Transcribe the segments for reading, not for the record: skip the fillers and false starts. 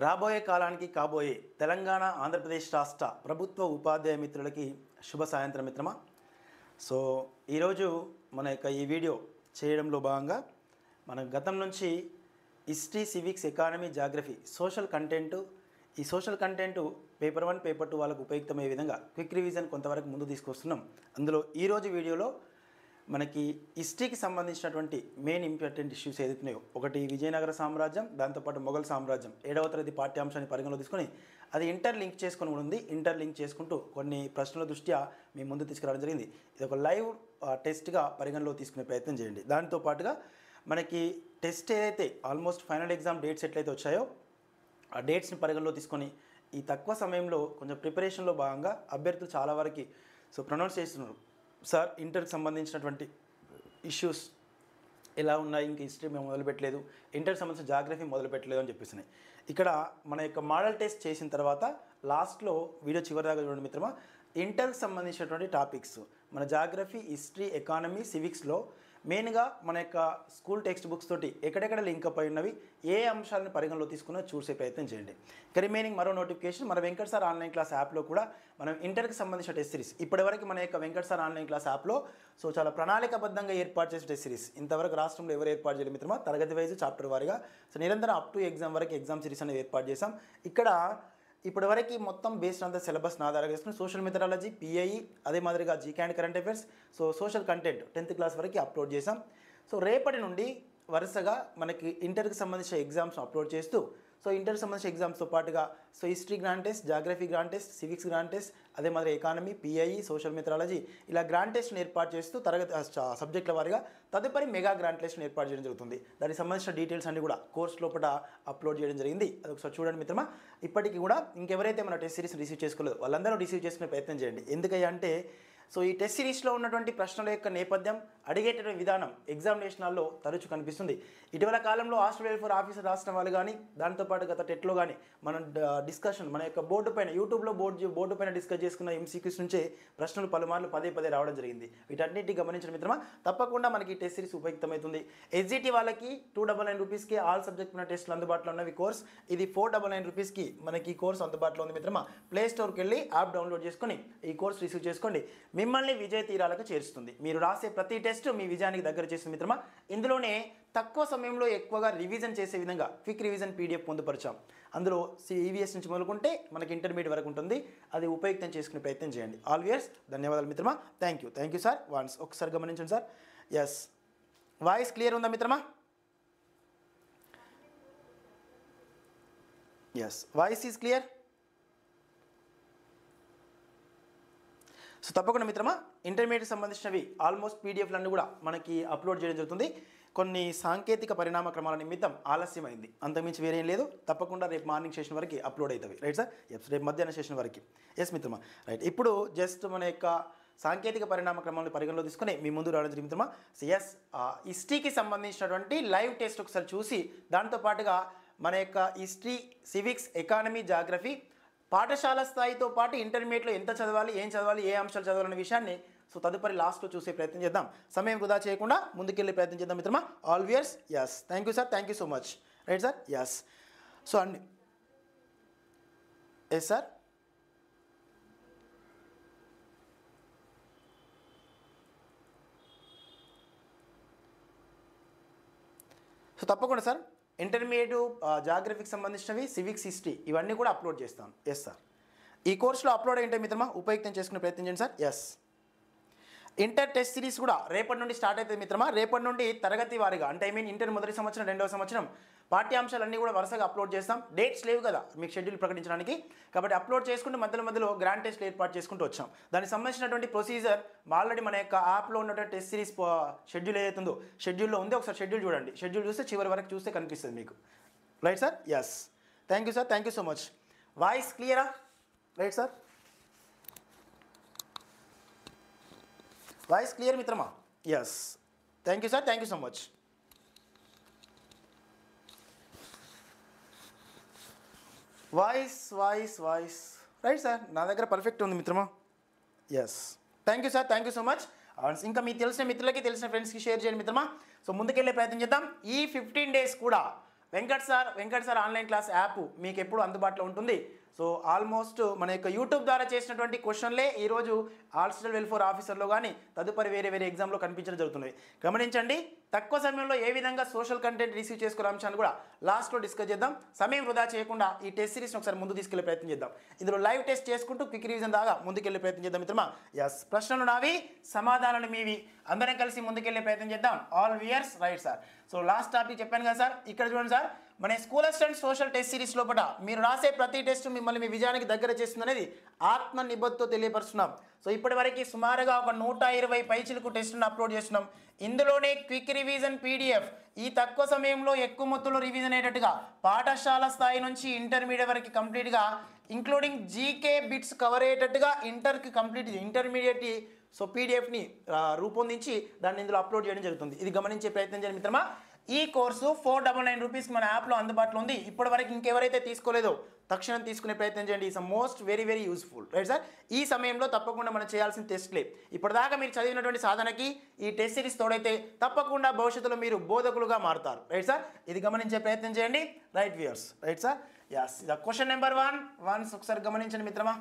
రాబోయే కాలానికి కాబోయే తెలంగాణ ఆంధ్రప్రదేశ్ రాష్ట్ర ప్రభుత్వ ఉపాధ్యాయ మిత్రులకి శుభ సాయంత్రం మిత్రమా. సో ఈరోజు మన యొక్క ఈ వీడియో చేయడంలో భాగంగా మన గతం నుంచి history, civics, economy, geography, social content, ఈ సోషల్ కంటెంట్ పేపర్ 1, పేపర్ 2 వాళ్ళకు ఉపయుక్తమయ్యే విధంగా క్విక్ రివిజన్ కొంతవరకు ముందు తీసుకొస్తున్నాం. అందులో ఈరోజు వీడియోలో మనకి హిస్టరీకి సంబంధించినటువంటి మెయిన్ ఇంపార్టెంట్ ఇష్యూస్ ఏదైతున్నాయో, ఒకటి విజయనగర సామ్రాజ్యం, దాంతోపాటు మొఘల్ సామ్రాజ్యం 7వ తరగతి పాఠ్యాంశాన్ని పరిగణలో తీసుకొని అది ఇంటర్లింక్ చేసుకొని ఉంది. ఇంటర్లింక్ చేసుకుంటూ కొన్ని ప్రశ్నల దృష్ట్యా మీ ముందు తీసుకురావడం జరిగింది. ఇది ఒక లైవ్ టెస్ట్గా పరిగణలో తీసుకునే ప్రయత్నం చేయండి. దాంతోపాటుగా మనకి టెస్ట్ ఏదైతే ఆల్మోస్ట్ ఫైనల్ ఎగ్జామ్ డేట్స్ ఎట్లయితే వచ్చాయో ఆ డేట్స్ని పరిగణలో తీసుకొని ఈ తక్కువ సమయంలో కొంచెం ప్రిపరేషన్లో భాగంగా అభ్యర్థులు చాలా వరకు ప్రొనౌన్స్ చేస్తున్నారు, సార్ ఇంటర్కి సంబంధించినటువంటి ఇష్యూస్ ఎలా ఉన్నాయి, ఇంక హిస్టరీ మేము మొదలుపెట్టలేదు, ఇంటర్కి సంబంధించిన జాగ్రఫీ మొదలుపెట్టలేదు అని చెప్పేసి. ఇక్కడ మన యొక్క మోడల్ టెస్ట్ చేసిన తర్వాత లాస్ట్లో వీడియో చివరి దాకా చూడండి మిత్రమా. ఇంటర్కి సంబంధించినటువంటి టాపిక్స్ మన జాగ్రఫీ, హిస్టరీ, ఎకానమీ, సివిక్స్లో మెయిన్గా మన యొక్క స్కూల్ టెక్స్ట్ బుక్స్ తోటి ఎక్కడెక్కడ లింక్ అయి ఉన్నవి, ఏ అంశాలను పరిగణలో తీసుకున్నా చూసే ప్రయత్నం చేయండి. ఇక రిమైనింగ్ మరో నోటిఫికేషన్, మన వెంకట్ సార్ ఆన్లైన్ క్లాస్ యాప్లో కూడా మనం ఇంటర్కి సంబంధించిన టెస్ట్ సిరీస్ ఇప్పటివరకు మన యొక్క వెంకట్ సార్ ఆన్లైన్ క్లాస్ యాప్లో చాలా ప్రణాళికబద్ధంగా ఏర్పాటు చేసిన టెస్ట్ సిరీస్ ఇంతవరకు రాష్ట్రంలో ఎవరు ఏర్పాటు చేయలేదు మిత్రమా. తరగతి వైజ్ చాప్టర్ వారిగా నిరంతరం అప్ టు ఎగ్జామ్ వరకు ఎగ్జామ్ సిరీస్ అనేది ఏర్పాటు చేసాం. ఇక్కడ ఇప్పటివరకు మొత్తం బేస్డ్ ఆన్ ద సిలబస్ని ఆధారంగా చేసుకుని సోషల్ మెథడాలజీ, పిఐఈ, అదే మాదిరిగా GK and current affairs, social content 10th class వరకు అప్లోడ్ చేసాం. రేపటి నుండి వరుసగా మనకి ఇంటర్కి సంబంధించిన ఎగ్జామ్స్ అప్లోడ్ చేస్తూ ఇంటర్కి సంబంధించిన ఎగ్జామ్స్తో పాటుగా history grand test, geography grand test, civics grand test, అదే మాదిరి ఎకానమీ, పిఐఈ, సోషల్ మెథడాలజీ ఇలా గ్రాండ్ టెస్ట్ని ఏర్పాటు చేస్తూ తరగతి సబ్జెక్టుల వారిగా తదుపరి మెగా గ్రాండ్ టెస్ట్ని ఏర్పాటు చేయడం జరుగుతుంది. దానికి సంబంధించిన డీటెయిల్స్ అన్ని కూడా కోర్స్ లోపల అప్లోడ్ చేయడం జరిగింది. అది ఒకసారి చూడండి మిత్రమా. ఇప్పటికీ కూడా ఇంకెవరైతే మన టెస్ట్ సిరీస్ రిసీవ్ చేసుకోలేదు వాళ్ళందరూ రిసీవ్ చేసుకునే ప్రయత్నం చేయండి. ఎందుకయ్యా అంటే ఈ టెస్ట్ సిరీస్లో ఉన్నటువంటి ప్రశ్నల యొక్క నేపథ్యం, అడిగేటటువంటి విధానం ఎగ్జామినేషన్లో తరచూ కనిపిస్తుంది. ఇటీవల కాలంలో హాస్టల్ వెల్ఫేర్ ఆఫీసర్ రాసిన వాళ్ళు కానీ, దాంతోపాటు గత టెట్లో కానీ మనం డిస్కషన్ మన యొక్క బోర్డు పైన యూట్యూబ్లో బోర్డు పైన డిస్కస్ చేసుకున్న ఎంసీక్యూస్ నుంచే ప్రశ్నలు పలుమార్లు పదే రావడం జరిగింది. వీటన్నిటి గమనించిన మిత్రమా తప్పకుండా మనకి టెస్ట్ సిరీస్ ఉపయుక్తమవుతుంది. ఎస్జిటి వాళ్ళకి 299 రూపీస్కి ఆల్ సబ్జెక్ట్ ఉన్న టెస్టులు అందుబాటులో ఉన్నవి. కోర్స్ ఇది 499 రూపీస్కి మనకి ఈ కోర్స్ అందుబాటులో ఉంది మిత్రమా. ప్లే స్టోర్కి వెళ్ళి యాప్ డౌన్లోడ్ చేసుకొని ఈ కోర్స్ రిసీవ్ చేసుకోండి. మిమ్మల్ని విజయ తీరాలకు చేరుస్తుంది. మీరు రాసే ప్రతి టెస్ట్ మీ విజయానికి దగ్గర చేస్తుంది మిత్రమా. ఇందులోనే తక్కువ సమయంలో ఎక్కువగా రివిజన్ చేసే విధంగా క్విక్ రివిజన్ పీడిఎఫ్ పొందుపరిచాం. అందులో ఈవీఎస్ నుంచి మొదలుకుంటే మనకి ఇంటర్మీడియట్ వరకు ఉంటుంది. అది ఉపయుక్తం చేసుకునే ప్రయత్నం చేయండి. ఆల్ వ్యూయర్స్ ధన్యవాదాలు మిత్రమా. Thank you sir. వన్స్ ఒకసారి గమనించండి సార్. ఎస్, వాయిస్ క్లియర్ ఉందా మిత్రమా? Yes, voice is clear. తప్పకుండా మిత్రమా ఇంటర్మీడియట్ సంబంధించినవి ఆల్మోస్ట్ పీడిఎఫ్లన్నీ కూడా మనకి అప్లోడ్ చేయడం జరుగుతుంది. కొన్ని సాంకేతిక పరిణామ క్రమాల నిమిత్తం ఆలస్యమైంది, అంతకుమించి వేరేం లేదు. తప్పకుండా రేపు మార్నింగ్ సెషన్ వరకు అప్లోడ్ అవుతాయి. Right sir? ఎస్, రేపు మధ్యాహ్న సెషన్ వరకు. ఎస్ మిత్రమా, రైట్. ఇప్పుడు జస్ట్ మన యొక్క సాంకేతిక పరిణామ క్రమాలను పరిగణలో తీసుకొని మీ ముందు రావడం జరిగింది మిత్రమా. ఎస్, హిస్టరీకి సంబంధించినటువంటి లైవ్ టెస్ట్ ఒకసారి చూసి దాంతోపాటుగా మన యొక్క హిస్టరీ, సివిక్స్, ఎకానమీ, జాగ్రఫీ పాఠశాల స్థాయితో పాటు ఇంటర్మీడియట్లో ఎంత చదవాలి, ఏం చదవాలి, ఏ అంశాలు చదవాలనే విషయాన్ని తదుపరి లాస్ట్లో చూసే ప్రయత్నం చేద్దాం. సమయం వృధా చేయకుండా ముందుకెళ్ళే ప్రయత్నం చేద్దాం మిత్రమా. All viewers yes, thank you sir. Thank you so much. Right sir? Yes. అండి ఎస్ సార్. తప్పకుండా సార్ ఇంటర్మీడియట్ జాగ్రఫీకి సంబంధించినవి, సివిక్స్, హిస్టరీ ఇవన్నీ కూడా అప్లోడ్ చేస్తాను. ఎస్ సార్, ఈ కోర్సులో అప్లోడ్ అయ్యింటే మిత్రమా ఉపయుక్తం చేసుకునే ప్రయత్నం చేయండి sir. Yes, inter test series కూడా రేపటి నుండి స్టార్ట్ అవుతుంది మిత్రమా. రేపటి నుండి తరగతి వారిగా అంటే ఇంటర్ మొదటి సంవత్సరం, 2వ సంవత్సరం పాఠ్యాంశాలన్నీ కూడా వరుసగా అప్లోడ్ చేస్తాం. డేట్స్ లేవు కదా మీకు షెడ్యూల్ ప్రకటించడానికి, కాబట్టి అప్లోడ్ చేసుకుంటూ మధ్యలో గ్రాండ్ టెస్ట్లు ఏర్పాటు చేసుకుంటూ వచ్చాం. దానికి సంబంధించినటువంటి ప్రొసీజర్ ఆల్రెడీ మన యొక్క యాప్లో ఉన్నటువంటి టెస్ట్ సిరీస్ షెడ్యూల్ ఏదైతుందో షెడ్యూల్లో ఉంది. ఒకసారి షెడ్యూల్ చూడండి. షెడ్యూల్ చూస్తే చివరి వరకు చూస్తే కనిపిస్తుంది మీకు. Right sir? Yes, thank you sir. Thank you so much. Voice క్లియరా? రైట్ సార్, వాయిస్ క్లియర్ మిత్రమా. Yes, thank you sir. Thank you so much. Voice right sir, నా దగ్గర పర్ఫెక్ట్ ఉంది మిత్రమా. Yes, thank you sir. Thank you so much. ఇంకా మీకు తెలిసిన మిత్రులకి, తెలిసిన ఫ్రెండ్స్కి షేర్ చేయండి మిత్రమా. ముందుకెళ్ళే ప్రయత్నం చేద్దాం. ఈ 15 days కూడా Venkat sir online class app మీకు ఎప్పుడు అందుబాటులో ఉంటుంది. సో ఆల్మోస్ట్ మన యొక్క యూట్యూబ్ ద్వారా చేసినటువంటి క్వశ్చన్లే ఈరోజు హాస్టల్ వెల్ఫేర్ ఆఫీసర్లో కానీ తదుపరి వేరే ఎగ్జామ్లో కనిపించడం జరుగుతుంది. గమనించండి, తక్కువ సమయంలో ఏ విధంగా సోషల్ కంటెంట్ రిసీవ్ చేసుకునే అంశాన్ని కూడా లాస్ట్లో డిస్కస్ చేద్దాం. సమయం వృధా చేయకుండా ఈ టెస్ట్ సిరీస్ని ఒకసారి ముందు తీసుకెళ్లే ప్రయత్నం చేద్దాం. ఇందులో లైవ్ టెస్ట్ చేసుకుంటూ క్విక్ రివిజన్ దాకా ముందుకెళ్లే ప్రయత్నం చేద్దాం మిత్రమా. ఎస్, ప్రశ్నలు నావి, సమాధానాలు మీవి, అందరం కలిసి ముందుకెళ్లే ప్రయత్నం చేద్దాం. All weirs right sir. So last topic చెప్పాను కదా సార్, ఇక్కడ చూడండి సార్, మన school assistant social test series లోపల మీరు రాసే ప్రతి టెస్ట్ మిమ్మల్ని మీ విజయానికి దగ్గర చేస్తుంది అనేది ఆత్మ నిబద్ధతో తెలియపరుస్తున్నాం. సో ఇప్పటి వరకు సుమారుగా ఒక 120 పైచిలకు టెస్టులను అప్లోడ్ చేస్తున్నాం. ఇందులోనే క్విక్ రివిజన్ పీడిఎఫ్ ఈ తక్కువ సమయంలో ఎక్కువ మొత్తంలో రివిజన్ అయ్యేటట్టుగా పాఠశాల స్థాయి నుంచి ఇంటర్మీడియట్ వరకు కంప్లీట్గా ఇంక్లూడింగ్ జీకే బిట్స్ కవర్ అయ్యేటట్టుగా ఇంటర్మీడియట్ సో పీడిఎఫ్ని రూపొందించి దాన్ని ఇందులో అప్లోడ్ చేయడం జరుగుతుంది. ఇది గమనించే ప్రయత్నం చేయండి మిత్రమా. ఈ కోర్సు 499 రూపీస్కి మన యాప్లో అందుబాటులో ఉంది. ఇప్పటి వరకు ఇంకెవరైతే తీసుకోలేదో తక్షణం తీసుకునే ప్రయత్నం చేయండి. Is most very useful right sir. ఈ సమయంలో తప్పకుండా మనం చేయాల్సిన టెస్ట్లే. ఇప్పటిదాకా మీరు చదివినటువంటి సాధనకి ఈ టెస్ట్ సిరీస్ తోడైతే తప్పకుండా భవిష్యత్తులో మీరు బోధకులుగా మారుతారు రైట్ సార్. ఇది గమనించే ప్రయత్నం చేయండి right viewers right sir. Yes, question number 1 ఒకసారి గమనించండి మిత్రమా.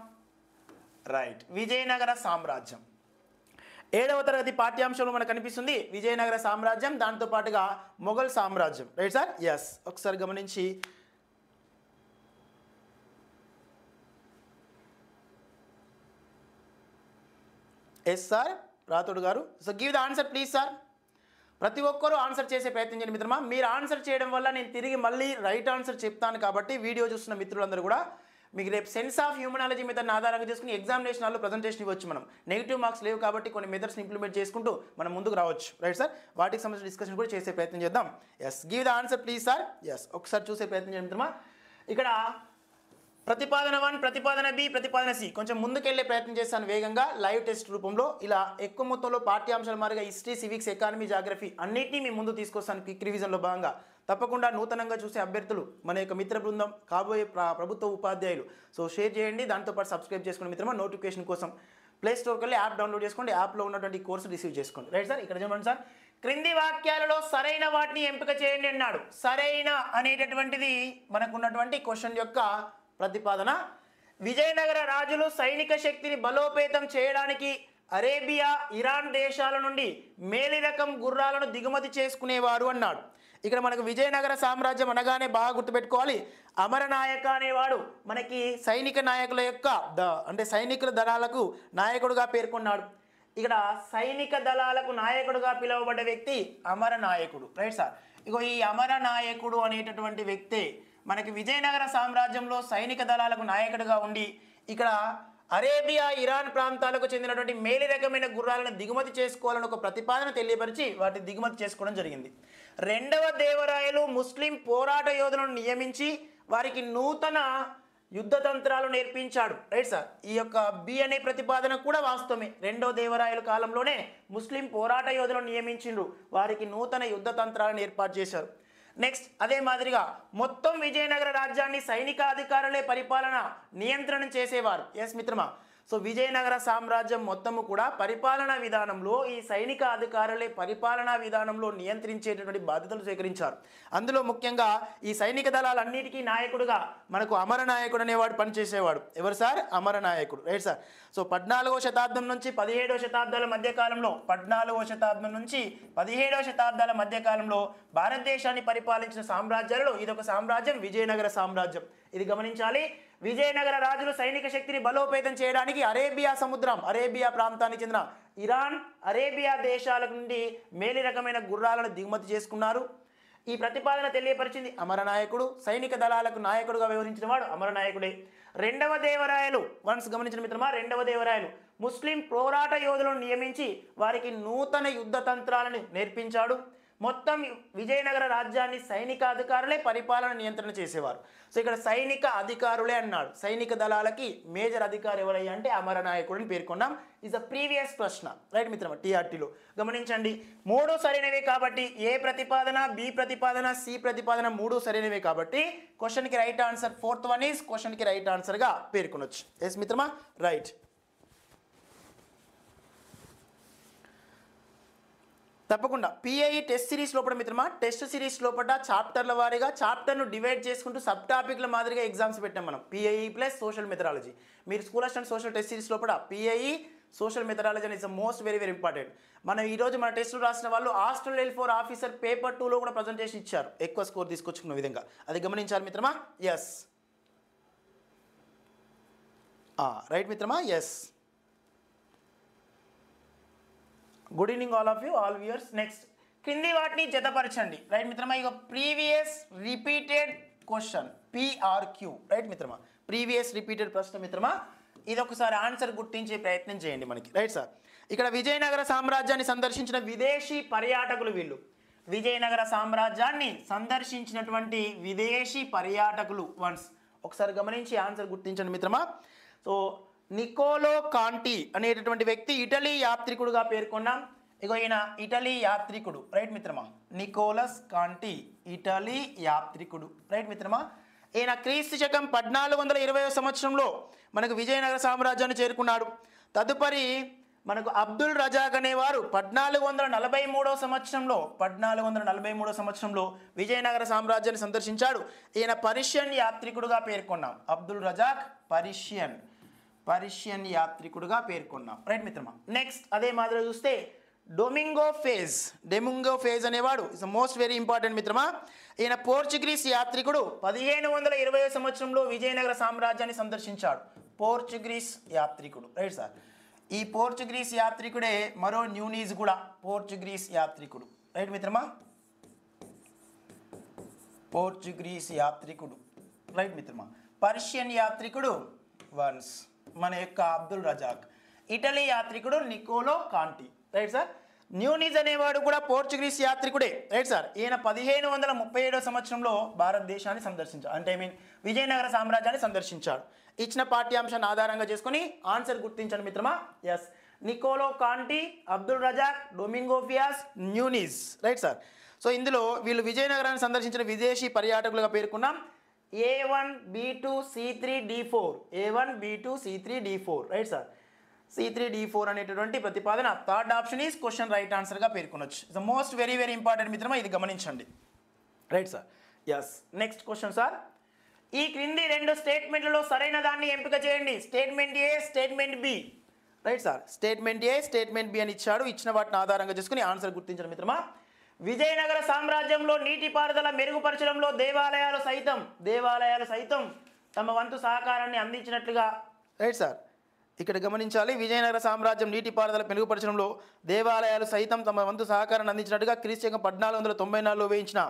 రైట్, విజయనగర సామ్రాజ్యం 7వ తరగతి పాఠ్యాంశంలో మనకు కనిపిస్తుంది విజయనగర సామ్రాజ్యం, దాంతో పాటుగా మొఘల్ సామ్రాజ్యం రైట్ సార్. ఎస్, ఒకసారి గమనించి ఎస్ సార్ రాథోడ్ గారు. So give the answer please sir. ప్రతి ఒక్కరూ ఆన్సర్ చేసే ప్రయత్నం చేయండి మిత్రమా. మీరు ఆన్సర్ చేయడం వల్ల నేను తిరిగి మళ్ళీ రైట్ ఆన్సర్ చెప్తాను కాబట్టి వీడియో చూస్తున్న మిత్రులందరూ కూడా మీకు రేపు సెన్స్ ఆఫ్ హ్యూమనాలజీ మెథడ్ని ఆధారంగా చేసుకుని ఎగ్జామినేషన్ హాల్లో ప్రజెంటేషన్ ఇవ్వచ్చు. మనం నెగిటివ్ మార్క్స్ లేవు కాబట్టి కొన్ని మెథడ్స్ని ఇంప్లిమెంట్ చేసుకుంటూ మనం ముందుకు రావచ్చు రైట్ సార్. వాటికి సంబంధించిన డిస్కషన్ కూడా చేసే ప్రయత్నం చేద్దాం. Yes, give the answer please sir. Yes, ఒకసారి చూసే ప్రయత్నం చేయండి మిత్రమా. ఇక్కడ ప్రతిపాదన 1, ప్రతిపాదన B, ప్రతిపాదన C కొంచెం ముందుకెళ్లే ప్రయత్నం చేస్తాను వేగంగా లైవ్ టెస్ట్ రూపంలో. ఇలా ఎక్కువ మొత్తంలో పాఠ్యాంశాల మాదిరిగా హిస్టరీ, సివిక్స్, ఎకానమీ, జాగ్రఫీ అన్నింటినీ మీ ముందు తీసుకొస్తాను క్విక్ రివిజన్లో భాగంగా. తప్పకుండా నూతనంగా చూసే అభ్యర్థులు మన యొక్క మిత్ర బృందం కాబోయే ప్రభుత్వ ఉపాధ్యాయులు సో షేర్ చేయండి. దాంతోపాటు సబ్స్క్రైబ్ చేసుకోండి మిత్రమా. నోటిఫికేషన్ కోసం ప్లే స్టోర్కి వెళ్ళి యాప్ డౌన్లోడ్ చేసుకోండి, యాప్లో ఉన్నటువంటి కోర్సు రిసీవ్ చేసుకోండి రైట్ సార్. ఇక్కడ చూడండి సార్, క్రింది వాక్యాలలో సరైన వాటిని ఎంపిక చేయండి అన్నాడు. సరైన అనేటటువంటిది మనకున్నటువంటి క్వశ్చన్ యొక్క ప్రతిపాదన. విజయనగర రాజులు సైనిక శక్తిని బలోపేతం చేయడానికి అరేబియా, ఇరాన్ దేశాల నుండి మేలి రకం గుర్రాలను దిగుమతి చేసుకునేవారు అన్నాడు. ఇక్కడ మనకు విజయనగర సామ్రాజ్యం అనగానే బాగా గుర్తుపెట్టుకోవాలి, అమరనాయక అనేవాడు మనకి సైనిక నాయకుల యొక్క అంటే సైనికుల దళాలకు నాయకుడుగా పేర్కొన్నాడు. ఇక్కడ సైనిక దళాలకు నాయకుడుగా పిలువబడ్డ వ్యక్తి అమరనాయకుడు రైట్ సార్. ఇగో ఈ అమరనాయకుడు అనేటటువంటి వ్యక్తే మనకి విజయనగర సామ్రాజ్యంలో సైనిక దళాలకు నాయకుడిగా ఉండి ఇక్కడ అరేబియా, ఇరాన్ ప్రాంతాలకు చెందినటువంటి మేలి రకమైన గుర్రాలను దిగుమతి చేసుకోవాలని ఒక ప్రతిపాదన తెలియపరిచి వాటిని దిగుమతి చేసుకోవడం జరిగింది. 2వ దేవరాయలు ముస్లిం పోరాట యోధులను నియమించి వారికి నూతన యుద్ధ తంత్రాలు నేర్పించాడు రైట్ సార్. ఈ యొక్క B అనే ప్రతిపాదన కూడా వాస్తవమే. 2వ దేవరాయల కాలంలోనే ముస్లిం పోరాట యోధులను నియమించిండ్రు, వారికి నూతన యుద్ధ తంత్రాలను ఏర్పాటు చేశారు. నెక్స్ట్ అదే మాదిరిగా మొత్తం విజయనగర రాజ్యాన్ని సైనిక అధికారులే పరిపాలన నియంత్రణ చేసేవారు. ఎస్ మిత్రమా. సో విజయనగర సామ్రాజ్యం మొత్తము కూడా పరిపాలనా విధానంలో ఈ సైనిక అధికారులే పరిపాలనా విధానంలో నియంత్రించేటటువంటి బాధ్యతలు స్వీకరించారు. అందులో ముఖ్యంగా ఈ సైనిక దళాలన్నిటికీ నాయకుడుగా మనకు అమరనాయకుడు అనేవాడు పనిచేసేవాడు. ఎవరు సార్? అమరనాయకుడు రైట్ సార్. సో 14వ శతాబ్దం నుంచి 17వ శతాబ్దాల మధ్యకాలంలో 14వ శతాబ్దం నుంచి 17వ శతాబ్దాల మధ్యకాలంలో భారతదేశాన్ని పరిపాలించిన సామ్రాజ్యాలలో ఇదొక సామ్రాజ్యం, విజయనగర సామ్రాజ్యం. ఇది గమనించాలి. విజయనగర రాజులు సైనిక శక్తిని బలోపేతం చేయడానికి అరేబియా సముద్రం, అరేబియా ప్రాంతానికి చెందిన ఇరాన్, అరేబియా దేశాల నుండి మేలి రకమైన గుర్రాలను దిగుమతి చేసుకున్నారు. ఈ ప్రతిపాదన తెలియపరిచింది అమరనాయకుడు. సైనిక దళాలకు నాయకుడుగా వ్యవహరించిన వాడు అమరనాయకుడే. 2వ దేవరాయలు వన్స్ గమనించిన మిత్రమా, 2వ దేవరాయలు ముస్లిం పోరాట యోధులను నియమించి వారికి నూతన యుద్ధ తంత్రాలను నేర్పించాడు. మొత్తం విజయనగర రాజ్యాన్ని సైనిక అధికారులే పరిపాలన నియంత్రణ చేసేవారు. సో ఇక్కడ సైనిక అధికారులే అన్నాడు. సైనిక దళాలకి మేజర్ అధికారి ఎవరయ్యా అంటే అమరనాయకుడిని పేర్కొన్నాం. ఈజ్ అ ప్రీవియస్ ప్రశ్న రైట్ మిత్రమా టీఆర్టీలో. గమనించండి, 3 సరైనవే కాబట్టి ఏ ప్రతిపాదన, బి ప్రతిపాదన, సి ప్రతిపాదన 3 సరైనవే కాబట్టి క్వశ్చన్కి right answer 4th one is క్వశ్చన్కి రైట్ ఆన్సర్గా పేర్కొనొచ్చు. ఎస్ మిత్రమా రైట్. తప్పకుండా పిఐఈ టెస్ట్ సిరీస్ లోపల మిత్రమా, టెస్ట్ సిరీస్ లోపల చాప్టర్ల వారీగా చాప్టర్ను డివైడ్ చేసుకుంటూ సబ్ టాపిక్ల మాదిరిగా ఎగ్జామ్స్ పెట్టాం మనం. PIE plus social methodology. మీరు school assistant social test series లోపల పిఐఈ సోషల్ మెథడాలజీ అనేది మోస్ట్ వెరీ వెరీ ఇంపార్టెంట్. మనం ఈరోజు మన టెస్టులు రాసిన వాళ్ళు హాస్టల్ L4 ఆఫీసర్ పేపర్ 2లో కూడా ప్రజెంటేషన్ ఇచ్చారు, ఎక్కువ స్కోర్ తీసుకొచ్చుకున్న విధంగా. అది గమనించాలి మిత్రమా. ఎస్ రైట్ మిత్రమా. Yes good evening all of you, all viewers. Next, క్రింది వాటిని జతపరచండి. రైట్ మిత్రమా. ఇక previous repeated question PRQ. Right మిత్రమా, ప్రీవియస్ రిపీటెడ్ ప్రశ్న మిత్రమా. ఇది ఒకసారి ఆన్సర్ గుర్తించే ప్రయత్నం చేయండి మనకి. Right sir. ఇక్కడ విజయనగర సామ్రాజ్యాన్ని సందర్శించిన విదేశీ పర్యాటకులు వీళ్ళు. విజయనగర సామ్రాజ్యాన్ని సందర్శించినటువంటి విదేశీ పర్యాటకులు వన్స్ ఒకసారి గమనించి ఆన్సర్ గుర్తించండి మిత్రమా. సో నికోలో కాంటి అనేటటువంటి వ్యక్తి ఇటలీ యాత్రికుడుగా పేర్కొన్నాం. ఇగో ఈయన ఇటలీ యాత్రికుడు. రైట్ మిత్రమా. నికోలస్ కాంటి ఇటలీ యాత్రికుడు. రైట్ మిత్రమా. ఈయన క్రీస్తు శకం 1420వ సంవత్సరంలో మనకు విజయనగర సామ్రాజ్యాన్ని చేరుకున్నాడు. తదుపరి మనకు అబ్దుల్ రజాక్ అనేవారు 1443వ సంవత్సరంలో విజయనగర సామ్రాజ్యాన్ని సందర్శించాడు. ఈయన పర్షియన్ యాత్రికుడుగా పేర్కొన్నాం. అబ్దుల్ రజాక్ పర్షియన్ యాత్రికుడుగా పేర్కొన్నాం. రైట్ మిత్రమా. నెక్స్ట్ అదే మాదిరిగా చూస్తే డొమింగో ఫేజ్ అనేవాడు ఇస్ మోస్ట్ వెరీ ఇంపార్టెంట్ మిత్రమా. ఈయన పోర్చుగీస్ యాత్రికుడు 1520వ సంవత్సరంలో విజయనగర సామ్రాజ్యాన్ని సందర్శించాడు. పోర్చుగీస్ యాత్రికుడు. Right sir. ఈ పోర్చుగీస్ యాత్రికుడే మరో న్యూనీస్ కూడా పోర్చుగీస్ యాత్రికుడు. రైట్ మిత్రమా. పోర్చుగీస్ యాత్రికుడు. రైట్ మిత్రమా. పర్షియన్ యాత్రికుడు వన్స్ మన యొక్క అబ్దుల్ రజాక్. ఇటలీ యాత్రికుడు Nicolo Conti. Right sir. Nunes అనేవాడు కూడా పోర్చుగీస్ యాత్రికుడే. Right sir. ఈయన 1537వ సంవత్సరంలో భారతదేశాన్ని సందర్శించాడు, అంటే విజయనగర సామ్రాజ్యాన్ని సందర్శించాడు. ఇచ్చిన పాఠ్యాంశాన్ని ఆధారంగా చేసుకుని ఆన్సర్ గుర్తించండి మిత్రమా. Yes, Nicolo Conti, Abdul Razak, Domingo Paes, Nunes. Right sir. So ఇందులో వీళ్ళు విజయనగరాన్ని సందర్శించిన విదేశీ పర్యాటకులుగా పేర్కొన్నాం. A1 B2 C3 D4 A1 B2 C3 D4. Right sir. C3 D4 అనేటటువంటి ప్రతిపాదన third option is question right ఆన్సర్గా పేర్కొనవచ్చు. It's most very very important మిత్రమా, ఇది గమనించండి. Right sir. Yes. Next question sir. ఈ క్రింది రెండు స్టేట్మెంట్లలో సరైన దాన్ని ఎంపిక చేయండి. Statement A, statement B. Right sir. Statement A, statement B అని ఇచ్చాడు. ఇచ్చిన వాటిని ఆధారంగా చేసుకుని ఆన్సర్ గుర్తించండి మిత్రమా. విజయనగర సామ్రాజ్యంలో నీటిపారుదల మెరుగుపరచడంలో దేవాలయాలు సైతం తమ వంతు సహకారాన్ని అందించినట్లుగా. Right sir. ఇక్కడ గమనించాలి, విజయనగర సామ్రాజ్యం నీటిపారుదల మెరుగుపరచడంలో దేవాలయాలు సైతం తమ వంతు సహకారాన్ని అందించినట్టుగా క్రీస్తు శకం 1494లో వేయించిన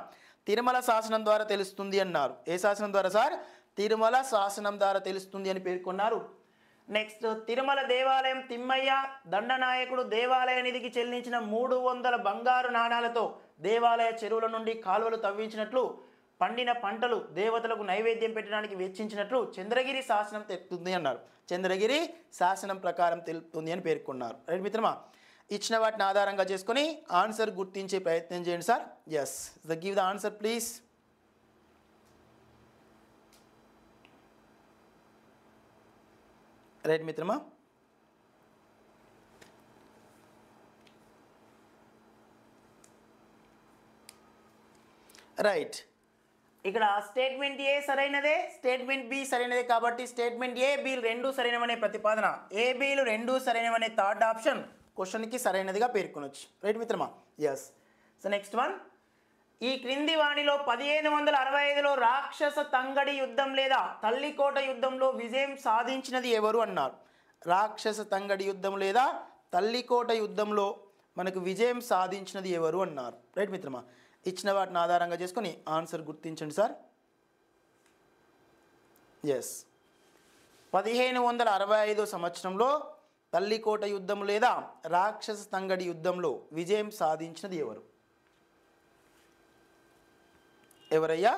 తిరుమల శాసనం ద్వారా తెలుస్తుంది అన్నారు. ఏ శాసనం ద్వారా సార్? తిరుమల శాసనం ద్వారా తెలుస్తుంది అని పేర్కొన్నారు. నెక్స్ట్, తిరుమల దేవాలయం తిమ్మయ్య దండనాయకుడు దేవాలయ నిధికి చెల్లించిన 300 బంగారు నాణాలతో దేవాలయ చెరువుల నుండి కాలువలు తవ్వించినట్లు, పండిన పంటలు దేవతలకు నైవేద్యం పెట్టడానికి వెచ్చించినట్లు చంద్రగిరి శాసనం తెలుపుతుంది అన్నారు. చంద్రగిరి శాసనం ప్రకారం తెలుపుతుంది అని పేర్కొన్నారు. రైట్ మిత్రమా. ఇచ్చిన వాటిని ఆధారంగా చేసుకొని ఆన్సర్ గుర్తించే ప్రయత్నం చేయండి sir. Yes, give the answer please. Right మిత్రమా. రైట్. ఇక్కడ స్టేట్మెంట్ ఏ సరైనదే, స్టేట్మెంట్ బి సరైనదే. కాబట్టి స్టేట్మెంట్ ఏ, బి రెండు సరైనవనే ప్రతిపాదన, ఏ బిలు రెండు సరైనవనే థర్డ్ ఆప్షన్ క్వశ్చన్కి సరైనదిగా పేర్కొనవచ్చు. రైట్ మిత్రమా. ఎస్. So next one. ఈ క్రింది వాణిలో 1565లో రాక్షస తంగడి యుద్ధం లేదా తల్లికోట యుద్ధంలో విజయం సాధించినది ఎవరు అన్నారు. రాక్షస తంగడి యుద్ధం లేదా తల్లికోట యుద్ధంలో మనకు విజయం సాధించినది ఎవరు అన్నారు. రైట్ మిత్రమా. ఇచ్చిన వాటిని ఆధారంగా చేసుకొని ఆన్సర్ గుర్తించండి సార్. ఎస్, 1565 సంవత్సరంలో తల్లికోట యుద్ధం లేదా రాక్షస తంగడి యుద్ధంలో విజయం సాధించినది ఎవరు? ఎవరయ్యా?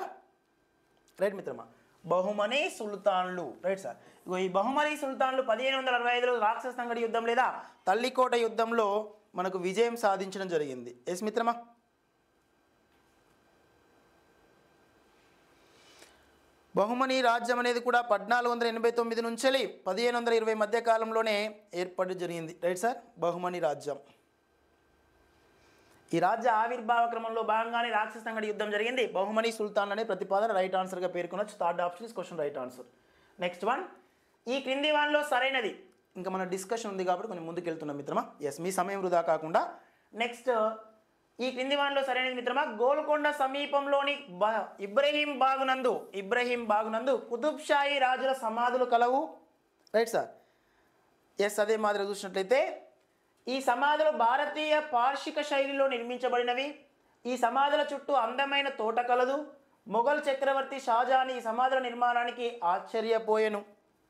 రైట్ మిత్రమా, బహుమనీ సుల్తాన్లు. Right sir. ఇగో ఈ బహుమనీ సుల్తాన్లు 1565లో రాక్షస తంగడి యుద్ధం లేదా తల్లికోట యుద్ధంలో మనకు విజయం సాధించడం జరిగింది. ఎస్ మిత్రమా. బహుమనీ రాజ్యం అనేది కూడా 1489 నుంచి 1520 మధ్య కాలంలోనే ఏర్పడి జరిగింది. Right sir. బహుమనీ రాజ్యం ఈ రాజ్య ఆవిర్భావ క్రమంలో భాగంగానే రాక్షస సంగడి యుద్ధం జరిగింది. బహుమని సుల్తాన్ అనే ప్రతిపాదన రైట్ ఆన్సర్గా పేర్కొనొచ్చు. Third option is question right answer. Next one, ఈ క్రింది వానిలో సరైనది. ఇంకా మన డిస్కషన్ ఉంది కాబట్టి కొంచెం ముందుకు వెళ్తున్నాం మిత్రమా. ఎస్, మీ సమయం వృధా కాకుండా. నెక్స్ట్, ఈ క్రింది వానిలో సరైనది మిత్రమా, గోల్కొండ సమీపంలోని ఇబ్రహీం బాగునందు కుతుబ్ షాహీ రాజుల సమాధులు కలవు. Right sir. ఎస్, అదే మాదిరి చూసినట్లయితే ఈ సమాధులు భారతీయ పార్షిక శైలిలో నిర్మించబడినవి. ఈ సమాధుల చుట్టూ అందమైన తోట కలదు. మొఘల్ చక్రవర్తి షాజహాన్ ఈ సమాధుల నిర్మాణానికి ఆశ్చర్యపోయెను.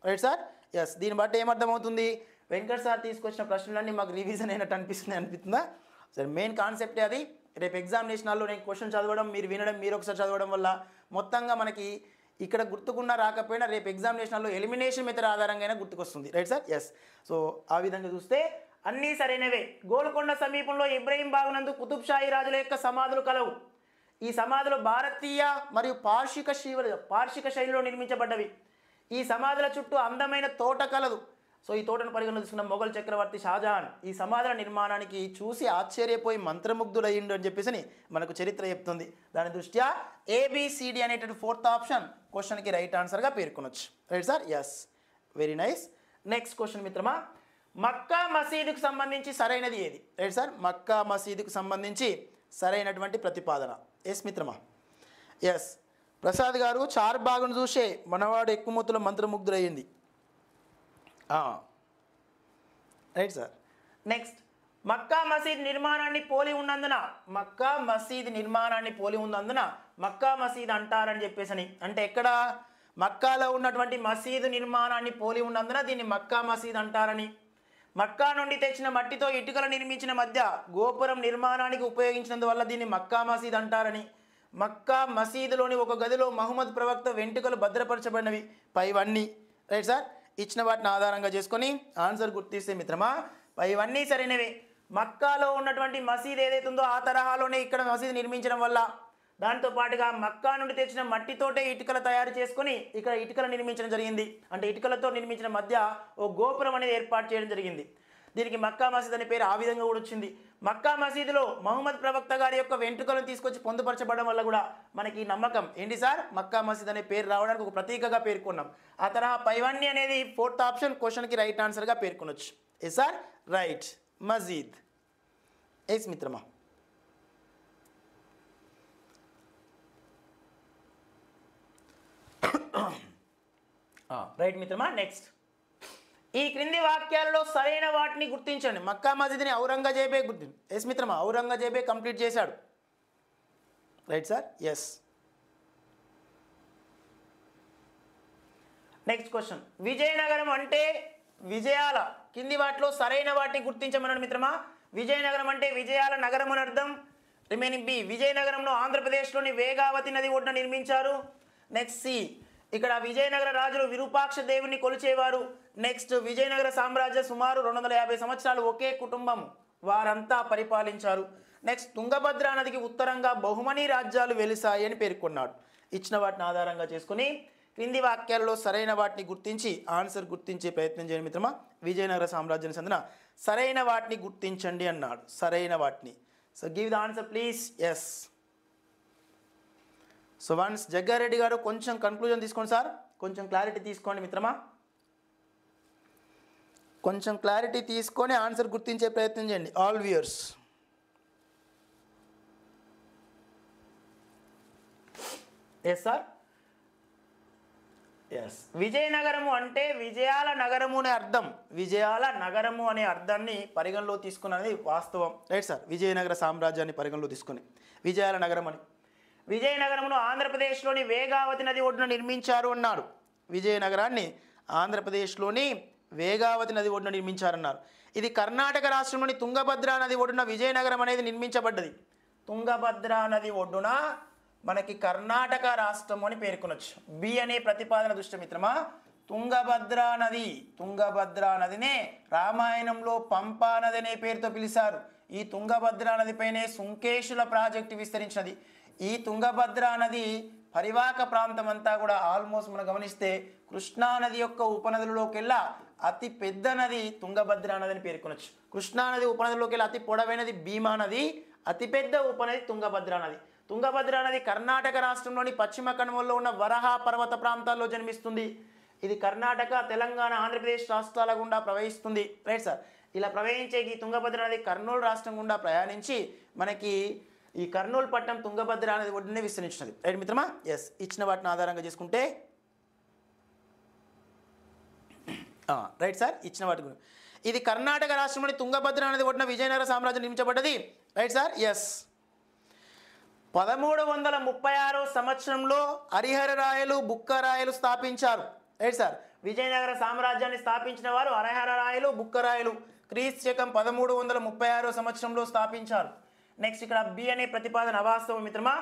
Right sir. ఎస్, దీన్ని బట్టి ఏమర్థమవుతుంది, వెంకట్ సార్ తీసుకొచ్చిన ప్రశ్నలన్నీ మాకు రివిజన్ అయినట్టు అనిపిస్తుందా? సరే, మెయిన్ కాన్సెప్టే అది. రేపు ఎగ్జామినేషన్లో నేను క్వశ్చన్ చదవడం, మీరు వినడం, మీరు ఒకసారి చదవడం వల్ల మొత్తంగా మనకి ఇక్కడ గుర్తుకున్నా రాకపోయినా రేపు ఎగ్జామినేషన్లో ఎలిమినేషన్ మెథడ్ ఆధారంగా గుర్తుకొస్తుంది. Right sir. ఎస్, సో ఆ విధంగా చూస్తే అన్నీ సరైనవే. గోల్కొండ సమీపంలో ఇబ్రహీం బాగునందు కుతుబ్ షాహీ రాజుల యొక్క సమాధులు కలవు. ఈ సమాధులు భారతీయ మరియు పార్షిక శైలిలో నిర్మించబడ్డవి. ఈ సమాధుల చుట్టూ అందమైన తోట కలదు. సో ఈ తోటను పరిగణన తీసుకున్న మొఘల్ చక్రవర్తి షాజహాన్ ఈ సమాధుల నిర్మాణానికి చూసి ఆశ్చర్యపోయి మంత్రముగ్ధుడయ్యిండు అని చెప్పేసి మనకు చరిత్ర చెప్తుంది. దాని దృష్ట్యా ఏబిసిడి అనేటువంటి ఫోర్త్ ఆప్షన్ క్వశ్చన్కి రైట్ ఆన్సర్గా పేర్కొనొచ్చు. Right sir. Yes, very nice. Next question మిత్రమా, మక్కా మసీదుకు సంబంధించి సరైనది ఏది? Right sir. మక్కా మసీదుకు సంబంధించి సరైనటువంటి ప్రతిపాదన. ఎస్ మిత్రమా. ఎస్, ప్రసాద్ గారు చార్బాగును చూసే మనవాడు ఎక్కుమతుల మంత్రముగ్ధుడయ్యింది. Right sir. Next, Mecca Masjid నిర్మాణాన్ని పోలి ఉన్నందున మక్కా మసీద్ అంటారని చెప్పేసి, అంటే ఎక్కడ మక్కాలో ఉన్నటువంటి మసీదు నిర్మాణాన్ని పోలి ఉన్నందున దీన్ని మక్కా మసీద్ అంటారని, మక్కా నుండి తెచ్చిన మట్టితో ఇటుకలు నిర్మించిన మధ్య గోపురం నిర్మాణానికి ఉపయోగించినందువల్ల దీన్ని మక్కా మసీద్ అంటారని, మక్కా మసీదులోని ఒక గదిలో మహమ్మద్ ప్రవక్త వెంట్రుకలు భద్రపరచబడినవి పైవన్నీ. Right sir. ఇచ్చిన వాటిని ఆధారంగా చేసుకొని ఆన్సర్ గుర్తిస్తే మిత్రమా పైవన్నీ సరైనవే. మక్కాలో ఉన్నటువంటి మసీద్ ఏదైతే ఉందో ఆ తరహాలోనే ఇక్కడ మసీద్ నిర్మించడం వల్ల, దాంతో పాటుగా మక్కా నుండి తెచ్చిన మట్టితోటే ఇటుకలు తయారు చేసుకొని ఇక్కడ ఇటుకలు నిర్మించడం జరిగింది. అంటే ఇటుకలతో నిర్మించిన మధ్య ఓ గోపురం అనేది ఏర్పాటు చేయడం జరిగింది. దీనికి మక్కా మసీద్ అనే పేరు ఆ విధంగా కూడా వచ్చింది. మక్కా మసీదులో మహమ్మద్ ప్రవక్త గారి యొక్క వెంట్రుకలను తీసుకొచ్చి పొందుపరచబడడం వల్ల కూడా మనకి నమ్మకం ఏంటి సార్, మక్కా మసీద్ అనే పేరు రావడానికి ఒక ప్రతీకగా పేర్కొన్నాం. ఆ తరహా పైవన్నీ అనేది ఫోర్త్ ఆప్షన్ క్వశ్చన్కి రైట్ ఆన్సర్గా పేర్కొనొచ్చు. ఏ సార్. రైట్, మసీద్. ఎస్ మిత్రమా. రైట్ మిత్రమా. నెక్స్ట్, ఈ క్రింది వాక్యాలలో సరైన వాటిని గుర్తించండి. మక్కా మసీద్ని ఔరంగజేబే ఎస్ మిత్రమా, ఔరంగజేబే కంప్లీట్ చేశాడు. Right sir. Yes. Next question, Vijayanagaram అంటే విజయాల కింది వాటిలో సరైన వాటిని గుర్తించమన్నాడు మిత్రమా. విజయనగరం అంటే విజయాల నగరం అని అర్థం. రిమైనింగ్ బి, విజయనగరంలో ఆంధ్రప్రదేశ్లోని వేగావతి నది ఒడ్డున నిర్మించారు. నెక్స్ట్ సి, ఇక్కడ విజయనగర రాజులు విరూపాక్ష దేవుని కొలిచేవారు. నెక్స్ట్, విజయనగర సామ్రాజ్యం సుమారు 250 సంవత్సరాలు ఒకే కుటుంబం వారంతా పరిపాలించారు. నెక్స్ట్, తుంగభద్ర నదికి ఉత్తరంగా బహుమని రాజ్యాలు వెలిసాయి అని పేర్కొన్నాడు. ఇచ్చిన వాటిని ఆధారంగా చేసుకుని క్రింది వాక్యాలలో సరైన వాటిని గుర్తించి ఆన్సర్ గుర్తించే ప్రయత్నం చేయండి మిత్రమా. విజయనగర సామ్రాజ్యానికి చెందిన సరైన వాటిని గుర్తించండి అన్నాడు. సరైన వాటిని. So give the answer please. Yes. So once Jaggareddy garu కొంచెం కన్క్లూజన్ తీసుకోండి సార్, కొంచెం క్లారిటీ తీసుకోండి మిత్రమా. కొంచెం క్లారిటీ తీసుకొని ఆన్సర్ గుర్తించే ప్రయత్నం చేయండి all viewers. Yes sir. Yes, Vijayanagaramu అంటే విజయాల నగరము అనే అర్థం. విజయాల నగరము అనే అర్థాన్ని పరిగణలో తీసుకున్నది వాస్తవం. Right sir. విజయనగర సామ్రాజ్యాన్ని పరిగణలో తీసుకొని విజయాల నగరం అని. విజయనగరంలో ఆంధ్రప్రదేశ్లోని వేగావతి నది ఒడ్డున నిర్మించారు అన్నాడు. విజయనగరాన్ని ఆంధ్రప్రదేశ్లోని వేగావతి నది ఒడ్డున నిర్మించారన్నారు. ఇది కర్ణాటక రాష్ట్రంలోని తుంగభద్ర నది ఒడ్డున విజయనగరం అనేది నిర్మించబడ్డది. తుంగభద్ర నది ఒడ్డున మనకి కర్ణాటక రాష్ట్రం అని పేర్కొనొచ్చు. బి అనే ప్రతిపాదన దృష్టి మిత్రమా. తుంగభద్ర నదినే రామాయణంలో పంపా నది అనే పేరుతో పిలిచారు. ఈ తుంగభద్ర నదిపైనే సుంకేశుల ప్రాజెక్టు విస్తరించినది. ఈ తుంగభద్ర నది పరివాహక ప్రాంతం అంతా కూడా ఆల్మోస్ట్ మనం గమనిస్తే కృష్ణానది యొక్క ఉపనదులలోకెల్లా అతి పెద్ద నది తుంగభద్ర నది అని పేర్కొనొచ్చు. కృష్ణానది ఉపనదులలోకెల్లా అతి పొడవైనది భీమా నది, అతిపెద్ద ఉపనది తుంగభద్ర నది. తుంగభద్ర నది కర్ణాటక రాష్ట్రంలోని పశ్చిమ కనుమల్లో ఉన్న వరహా పర్వత ప్రాంతాల్లో జన్మిస్తుంది. ఇది కర్ణాటక, తెలంగాణ, ఆంధ్రప్రదేశ్ రాష్ట్రాల గుండా ప్రవహిస్తుంది. Right sir. ఇలా ప్రవహించే ఈ తుంగభద్ర నది కర్నూలు రాష్ట్రం గుండా ప్రయాణించి మనకి ఈ కర్నూలు పట్టణం తుంగభద్ర నది ఒడ్డునే విస్తరించినది. రైట్ మిత్రమా. ఎస్, ఇచ్చిన వాటిని ఆధారంగా చేసుకుంటే రైట్ సార్, ఇచ్చిన వాటి గురించి ఇది కర్ణాటక రాష్ట్రంలోని తుంగభద్ర నది ఒడ్డున విజయనగర సామ్రాజ్యం నిర్మించబడ్డది. Right sir. ఎస్, 1336 సంవత్సరంలో హరిహరరాయలు, బుక్కరాయలు స్థాపించారు. Right sir. విజయనగర సామ్రాజ్యాన్ని స్థాపించిన వారు హరిహరరాయలు, బుక్కరాయలు. క్రీస్తు శకం 1336 సంవత్సరంలో స్థాపించారు. నెక్స్ట్ ఇక్కడ బి అనే ప్రతిపాదన అవాస్తవం మిత్రమా.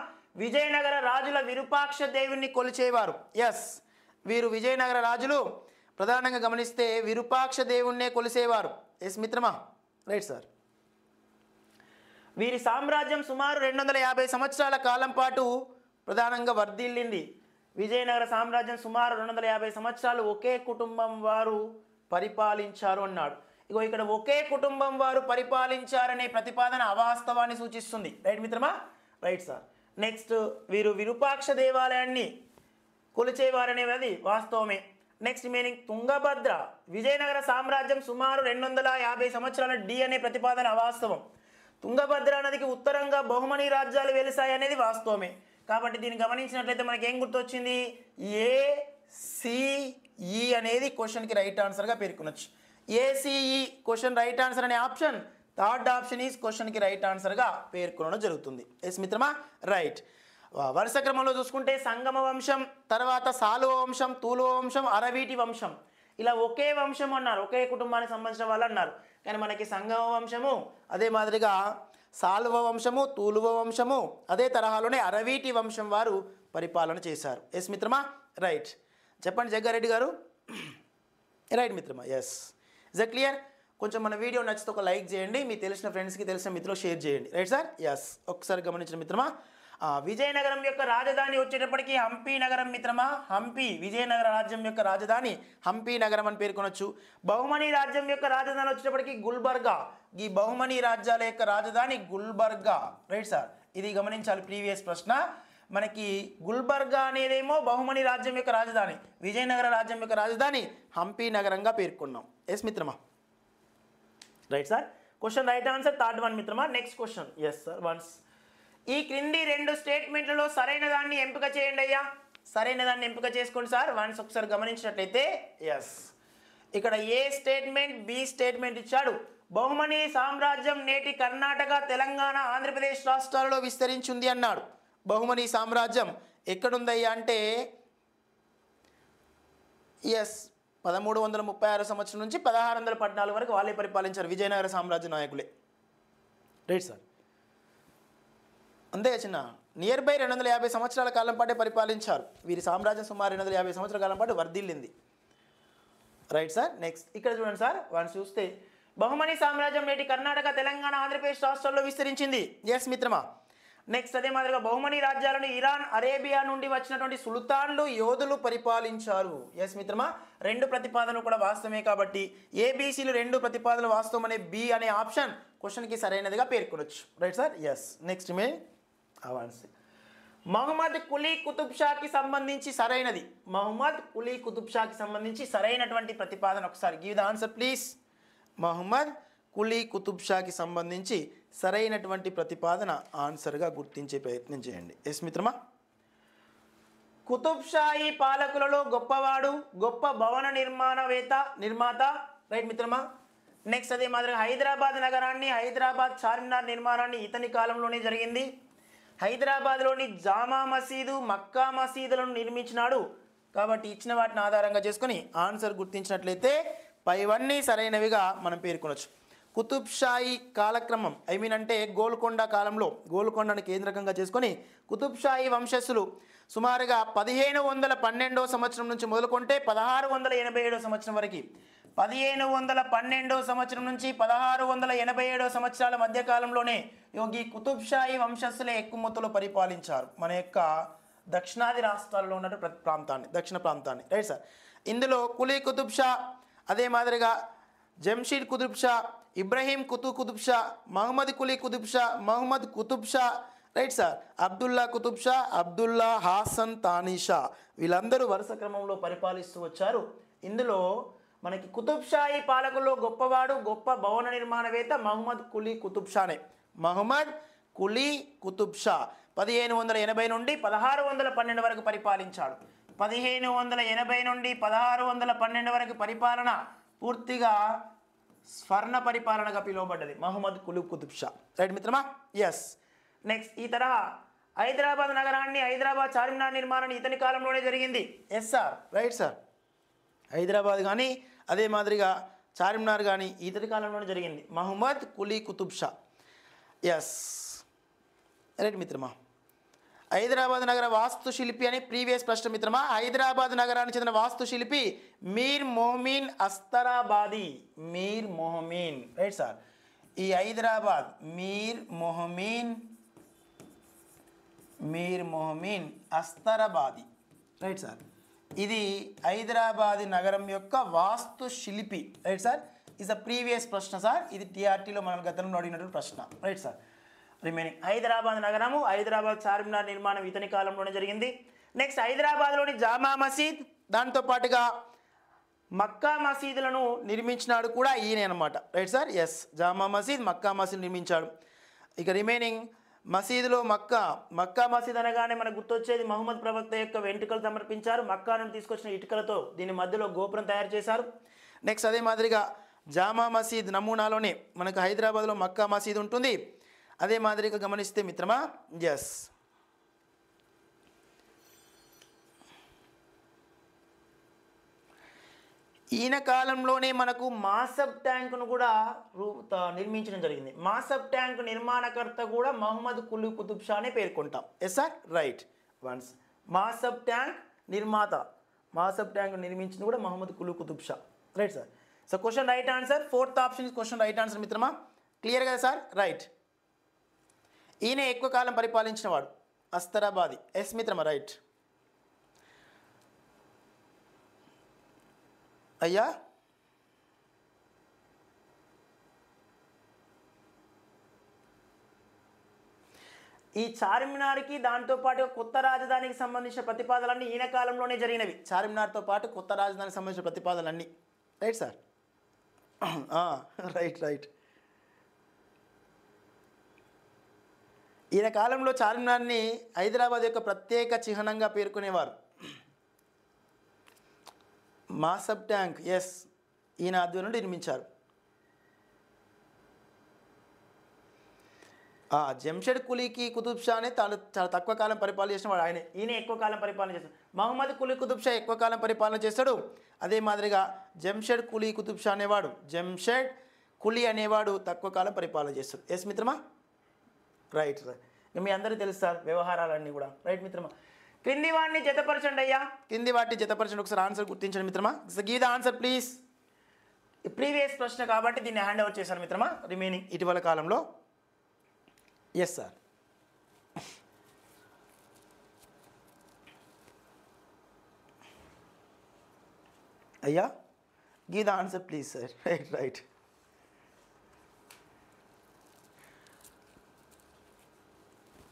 విజయనగర రాజుల విరూపాక్ష దేవుణ్ణి కొలిచేవారు. ఎస్, వీరు విజయనగర రాజులు ప్రధానంగా గమనిస్తే విరూపాక్ష దేవుణ్ణే కొలిసేవారు. ఎస్ మిత్రమా. Right sir. వీరి సామ్రాజ్యం సుమారు 250 సంవత్సరాల కాలం పాటు ప్రధానంగా వర్ధిల్లింది. విజయనగర సామ్రాజ్యం సుమారు 250 సంవత్సరాలు ఒకే కుటుంబం వారు పరిపాలించారు అన్నాడు. ఇగో ఇక్కడ ఒకే కుటుంబం వారు పరిపాలించారనే ప్రతిపాదన అవాస్తవాన్ని సూచిస్తుంది. రైట్ మిత్రమా. Right sir. నెక్స్ట్ వీరు విరూపాక్ష దేవాలయాన్ని కొలిచేవారనేది వాస్తవమే. నెక్స్ట్ మీనింగ్ తుంగభద్ర విజయనగర సామ్రాజ్యం సుమారు 250 సంవత్సరాల డి అనే ప్రతిపాదన అవాస్తవం. తుంగభద్ర నదికి ఉత్తరంగా బహుమనీ రాజ్యాలు వెలిసాయనేది వాస్తవమే. కాబట్టి దీన్ని గమనించినట్లయితే మనకి ఏం గుర్తొచ్చింది? ఏసిఈ అనేది క్వశ్చన్కి రైట్ ఆన్సర్గా పేర్కొనొచ్చు. ఏసిఈ క్వశ్చన్ రైట్ ఆన్సర్ అనే ఆప్షన్, థర్డ్ ఆప్షన్ ఈజ్ క్వశ్చన్కి రైట్ ఆన్సర్గా పేర్కొనడం జరుగుతుంది. ఎస్ మిత్రమా. రైట్. వరుస క్రమంలో చూసుకుంటే సంగమ వంశం, తర్వాత సాలువ వంశం, తూలువ వంశం, అరవీటి వంశం, ఇలా ఒకే వంశం అన్నారు, ఒకే కుటుంబానికి సంబంధించిన వాళ్ళు అన్నారు. కానీ మనకి సంగమ వంశము, అదే మాదిరిగా సాలువ వంశము, తూలువ వంశము, అదే తరహాలోనే అరవీటి వంశం వారు పరిపాలన చేశారు. ఎస్ మిత్రమా. రైట్. చెప్పండి జగ్గారెడ్డి గారు. రైట్ మిత్రమా. Yes, is it clear? కొంచెం మన వీడియో నచ్చితే ఒక లైక్ చేయండి, మీ తెలిసిన ఫ్రెండ్స్కి తెలిసిన మిత్రులకు షేర్ చేయండి. Right sir. ఎస్, ఒకసారి గమనించిన మిత్రమా. విజయనగరం యొక్క రాజధాని వచ్చేటప్పటికి హంపి నగరం మిత్రమా. హంపి విజయనగర రాజ్యం యొక్క రాజధాని హంపి నగరం అని పేర్కొనొచ్చు. బహుమనీ రాజ్యం యొక్క రాజధాని వచ్చేటప్పటికి గుల్బర్గా. ఈ బహుమనీ రాజ్యాల యొక్క రాజధాని గుల్బర్గా. Right sir. ఇది గమనించాలి, ప్రీవియస్ ప్రశ్న. మనకి గుల్బర్గా అనేదేమో బహుమనీ రాజ్యం యొక్క రాజధాని, విజయనగర రాజ్యం యొక్క రాజధాని హంపి నగరంగా పేర్కొన్నాం. ఎస్ మిత్రమా. Right sir. Question right answer third one మిత్రమా. Next question. Yes sir. Once ఈ క్రింది రెండు స్టేట్మెంట్లలో సరైన దాన్ని ఎంపిక చేయండి అయ్యా. సరైన దాన్ని ఎంపిక చేసుకోండి సార్. వన్స్ ఒకసారి గమనించినట్లయితే ఎస్, ఇక్కడ ఏ స్టేట్మెంట్, బి స్టేట్మెంట్ ఇచ్చాడు. బహుమనీ సామ్రాజ్యం నేటి కర్ణాటక, తెలంగాణ, ఆంధ్రప్రదేశ్ రాష్ట్రాలలో విస్తరించింది అన్నాడు. బహుమనీ సామ్రాజ్యం ఎక్కడుందయ్యా అంటే ఎస్, 1336 సంవత్సరం నుంచి 1614 వరకు వాళ్ళే పరిపాలించారు, విజయనగర సామ్రాజ్య నాయకులే. Right sir. అంతే చిన్న, నియర్ బై 250 సంవత్సరాల కాలం పాటే పరిపాలించారు. వీరి సామ్రాజ్యం సుమారు 250 సంవత్సరాల కాలం పాటు వర్ధిల్లింది. Right sir. నెక్స్ట్ ఇక్కడ చూడండి సార్. వాళ్ళు చూస్తే బహుమనీ సామ్రాజ్యం నేటి కర్ణాటక, తెలంగాణ, ఆంధ్రప్రదేశ్ రాష్ట్రాల్లో విస్తరించింది. ఎస్ మిత్రమా. నెక్స్ట్ అదే మాదిరిగా బహుమనీ రాజ్యాలను ఇరాన్, అరేబియా నుండి వచ్చినటువంటి సుల్తాన్లు, యోధులు పరిపాలించారు. ఎస్ మిత్రమా. రెండు ప్రతిపాదనలు కూడా వాస్తవమే కాబట్టి ఏబీసీలు రెండు ప్రతిపాదనలు వాస్తవం అనే బి అనే ఆప్షన్ క్వశ్చన్కి సరైనదిగా పేర్కొనొచ్చు. Right sir. ఎస్. నెక్స్ట్ మే అవాన్సి మహమ్మద్ కులీ కుతుబ్ షాకి సంబంధించి సరైనది. మహమ్మద్ కులీ కుతుబ్ షాకి సంబంధించి సరైనటువంటి ప్రతిపాదన ఒకసారి give the answer please. Muhammad Quli Qutb షాకి సంబంధించి సరైనటువంటి ప్రతిపాదన ఆన్సర్గా గుర్తించే ప్రయత్నం చేయండి. ఎస్ మిత్రమా. కుతుబ్ షాహీ పాలకులలో గొప్పవాడు, గొప్ప భవన నిర్మాత. రైట్ మిత్రమా. నెక్స్ట్ అదే మాదిరిగా హైదరాబాద్ నగరాన్ని, హైదరాబాద్ చార్మినార్ నిర్మాణాన్ని ఇతని కాలంలోనే జరిగింది. హైదరాబాద్లోని జామా మసీదు, మక్కా మసీదులను నిర్మించినాడు. కాబట్టి ఇచ్చిన వాటిని ఆధారంగా చేసుకొని ఆన్సర్ గుర్తించినట్లయితే పైవన్నీ సరైనవిగా మనం పేర్కొనవచ్చు. కుతుబ్ షాహీ కాలక్రమం అంటే గోల్కొండ కాలంలో, గోల్కొండను కేంద్రకంగా చేసుకొని కుతుబ్ షాహీ వంశస్థులు సుమారుగా 1512 సంవత్సరం నుంచి మొదలుకుంటే 1687 సంవత్సరం వరకు, 1512 సంవత్సరం నుంచి 1687 సంవత్సరాల మధ్యకాలంలోనే యోగి కుతుబ్ షాహీ వంశస్థులే ఎక్కువ మొత్తంలో పరిపాలించారు మన యొక్క దక్షిణాది రాష్ట్రాల్లో ఉన్న ప్రాంతాన్ని, దక్షిణ ప్రాంతాన్ని. Right sir. ఇందులో కులీ కుతుబ్ షా, అదే మాదిరిగా జంషీద్ కుతుబ్ షా, ఇబ్రహీం కుతుబ్ షా, మహమ్మద్ కులీ కుతుబ్ షా, మహమ్మద్ కుతుబ్ షా, రైట్ సార్, అబ్దుల్లా కుతుబ్ షా, అబ్దుల్లా హాసన్ తానీషా, వీళ్ళందరూ వరుస క్రమంలో పరిపాలిస్తూ వచ్చారు. ఇందులో మనకి కుతుబ్ షాహీ పాలకుల్లో గొప్పవాడు, గొప్ప భవన నిర్మాణవేత్త మహమ్మద్ కులీ కుతుబ్ షానే. మహమ్మద్ కులీ కుతుబ్ షా 1580 నుండి 1612 వరకు పరిపాలించాడు. 1580 నుండి 1612 వరకు పరిపాలన పూర్తిగా స్వర్ణ పరిపాలనగా పిలువబడ్డది మహమ్మద్ కులీ కుతుబ్ షా. రైట్ మిత్రమా? ఎస్. నెక్స్ట్ ఈ తరహా హైదరాబాద్ నగరాన్ని, హైదరాబాద్ చార్మినార్ నిర్మాణం ఇతని కాలంలోనే జరిగింది. Yes sir, right sir. Hyderabad కానీ అదే మాదిరిగా చార్మినార్ కానీ ఇతని కాలంలోనే జరిగింది మహమ్మద్ కులీ కుతుబ్ షా. ఎస్, రైట్ మిత్రమా. హైదరాబాద్ నగర వాస్తుశిల్పి అని ప్రీవియస్ ప్రశ్న మిత్రమా. హైదరాబాద్ నగరానికి చెందిన వాస్తుశిల్పి మీర్ మొహమీన్ అస్తరాబాది. మీర్ మొహమీన్, రైట్ సార్. ఈ హైదరాబాద్ మీర్ మొహమీన్ అస్తరాబాది, రైట్ సార్. ఇది హైదరాబాద్ నగరం యొక్క వాస్తుశిల్పి, right sir. Is the previous ప్రశ్న సార్. ఇది టీఆర్టీలో మనం గతంలో అడిగినటువంటి ప్రశ్న, రైట్ సార్. రిమైనింగ్ హైదరాబాద్ నగరము, హైదరాబాద్ చార్మినార్ నిర్మాణం ఇతని కాలంలోనే జరిగింది. నెక్స్ట్ హైదరాబాద్లోని జామా మసీద్, దాంతోపాటుగా మక్కా మసీదులను నిర్మించినాడు కూడా ఈయనే అనమాట, రైట్ సార్. ఎస్, జామా మసీద్, మక్కా మసీద్ నిర్మించాడు. ఇక రిమైనింగ్ మసీదులో మక్కా మసీద్ అనగానే మనకు గుర్తొచ్చేది మహమ్మద్ ప్రవక్త యొక్క వెంట్రుకలు సమర్పించారు. మక్కా నుండి తీసుకొచ్చిన ఇటుకలతో దీని మధ్యలో గోపురం తయారు చేశారు. నెక్స్ట్ అదే మాదిరిగా జామా మసీద్ నమూనాలోనే మనకు హైదరాబాద్లో మక్కా మసీద్ ఉంటుంది. అదే మాదిరిగా గమనిస్తే మిత్రమా, ఎస్, ఈయన కాలంలోనే మనకు మాసబ్ ట్యాంకును కూడా నిర్మించడం జరిగింది. మాసబ్ ట్యాంకు నిర్మాణకర్త కూడా మహమ్మద్ కులీ కుతుబ్ షానే పేర్కొంటాం. Yes sir, right. Once Masab tank నిర్మాత, మాసబ్ ట్యాంక్ నిర్మించింది కూడా Muhammad Quli Qutb Shah, right sir. So question right answer, fourth option is question right answer మిత్రమా. క్లియర్ కదా సార్? రైట్. ఈయన ఎక్కువ కాలం పరిపాలించిన వాడు అస్తరాబాది. ఎస్ మిత్రమా, రైట్. అయ్యా ఈ చార్మినార్కి దాంతోపాటు కొత్త రాజధానికి సంబంధించిన ప్రతిపాదనలన్నీ ఈయన కాలంలోనే జరిగినవి. చార్మినార్తో పాటు కొత్త రాజధానికి సంబంధించిన ప్రతిపాదనలన్నీ, రైట్ సార్. Right right. ఈయన కాలంలో చార్మినార్ని హైదరాబాద్ యొక్క ప్రత్యేక చిహ్నంగా పేర్కొనేవారు. మాసబ్ ట్యాంక్, ఎస్, ఈయన ఆధ్వర్యంలో నిర్మించారు. జంషెడ్ కులీకి కుతుబ్ షానే చాలా తక్కువ కాలం పరిపాలన చేసిన వాడు ఆయన. ఈయన ఎక్కువ కాలం పరిపాలన చేస్తాడు. మహమ్మద్ కులీ కుతుబ్ షా ఎక్కువ కాలం పరిపాలన చేస్తాడు. అదే మాదిరిగా జంషెడ్ కులీ కుతుబ్ షా అనేవాడు, జంషెడ్ కులీ అనేవాడు తక్కువ కాలం పరిపాలన చేస్తాడు. ఎస్ మిత్రమా, రైట్. మీ అందరికీ తెలుసు సార్ వ్యవహారాలన్నీ కూడా, రైట్ మిత్రమా. క్రింది వాటిని జతపరచండి అయ్యా. కింది వాటిని జతపరచండి. ఒకసారి ఆన్సర్ గుర్తించండి మిత్రమా. Give the answer please. Previous ప్రశ్న కాబట్టి దీన్ని హ్యాండ్ ఓవర్ చేశాను మిత్రమా. రిమైనింగ్ ఇటీవల కాలంలో. Yes sir. అయ్యా give the answer please sir. Right right.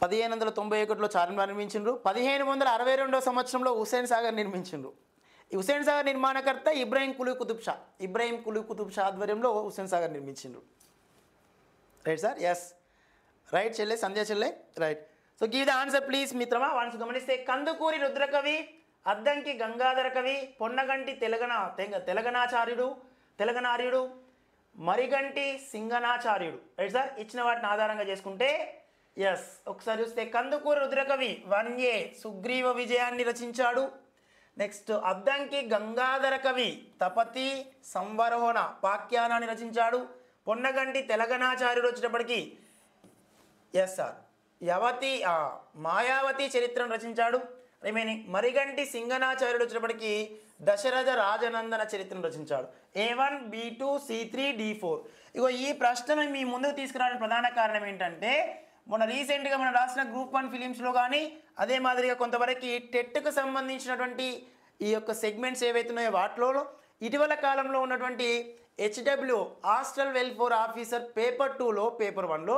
పదిహేను 1591లో చార్మినార్ నిర్మించిండ్రు. 1562 సంవత్సరంలో హుస్సేన్ సాగర్ నిర్మించిండ్రు. ఈ హుస్సేన్ సాగర్ నిర్మాణకర్త ఇబ్రహీం కులీ కుతుబ్ షా. ఇబ్రహీం కులీ కుతుబ్ షా ఆధ్వర్యంలో హుస్సేన్ సాగర్ నిర్మించిండ్రు. Right sir. ఎస్, రైట్ చెల్లె, సంధ్య చెల్లె, right. So give the answer please మిత్రమా. వన్స్ గమనిస్తే కందుకూరి రుద్రకవి, అద్దంకి గంగాధర కవి, పొన్నగంటి తెలగనార్యుడు, మరిగంటి సింగనాచార్యుడు, రైట్ సార్. ఇచ్చిన వాటిని ఆధారంగా చేసుకుంటే ఎస్, ఒకసారి చూస్తే కందుకూరి రుద్రకవి 1A సుగ్రీవ విజయాన్ని రచించాడు. నెక్స్ట్ అద్దంకి గంగాధర కవి తపతి సంవరోహణ పాఖ్యానాన్ని రచించాడు. పొన్నగంటి తెలగనాచార్యుడు వచ్చేటప్పటికి ఎస్ సార్ మాయావతి చరిత్రను రచించాడు. రిమైనింగ్ మరిగంటి సింగనాచార్యుడు వచ్చేటప్పటికి దశరథ రాజనందన చరిత్రను రచించాడు. A1 B2 C3 D4. ఇగో ఈ ప్రశ్నను మీ ముందుకు తీసుకురావడానికి ప్రధాన కారణం ఏంటంటే మొన్న రీసెంట్గా మనం రాసిన గ్రూప్ 1 ఫిలిమ్స్లో కానీ అదే మాదిరిగా కొంతవరకు టెట్కు సంబంధించినటువంటి ఈ యొక్క సెగ్మెంట్స్ ఏవైతే ఉన్నాయో వాటిలో ఇటీవల కాలంలో ఉన్నటువంటి HW hostel welfare officer paper 2లో పేపర్ 1లో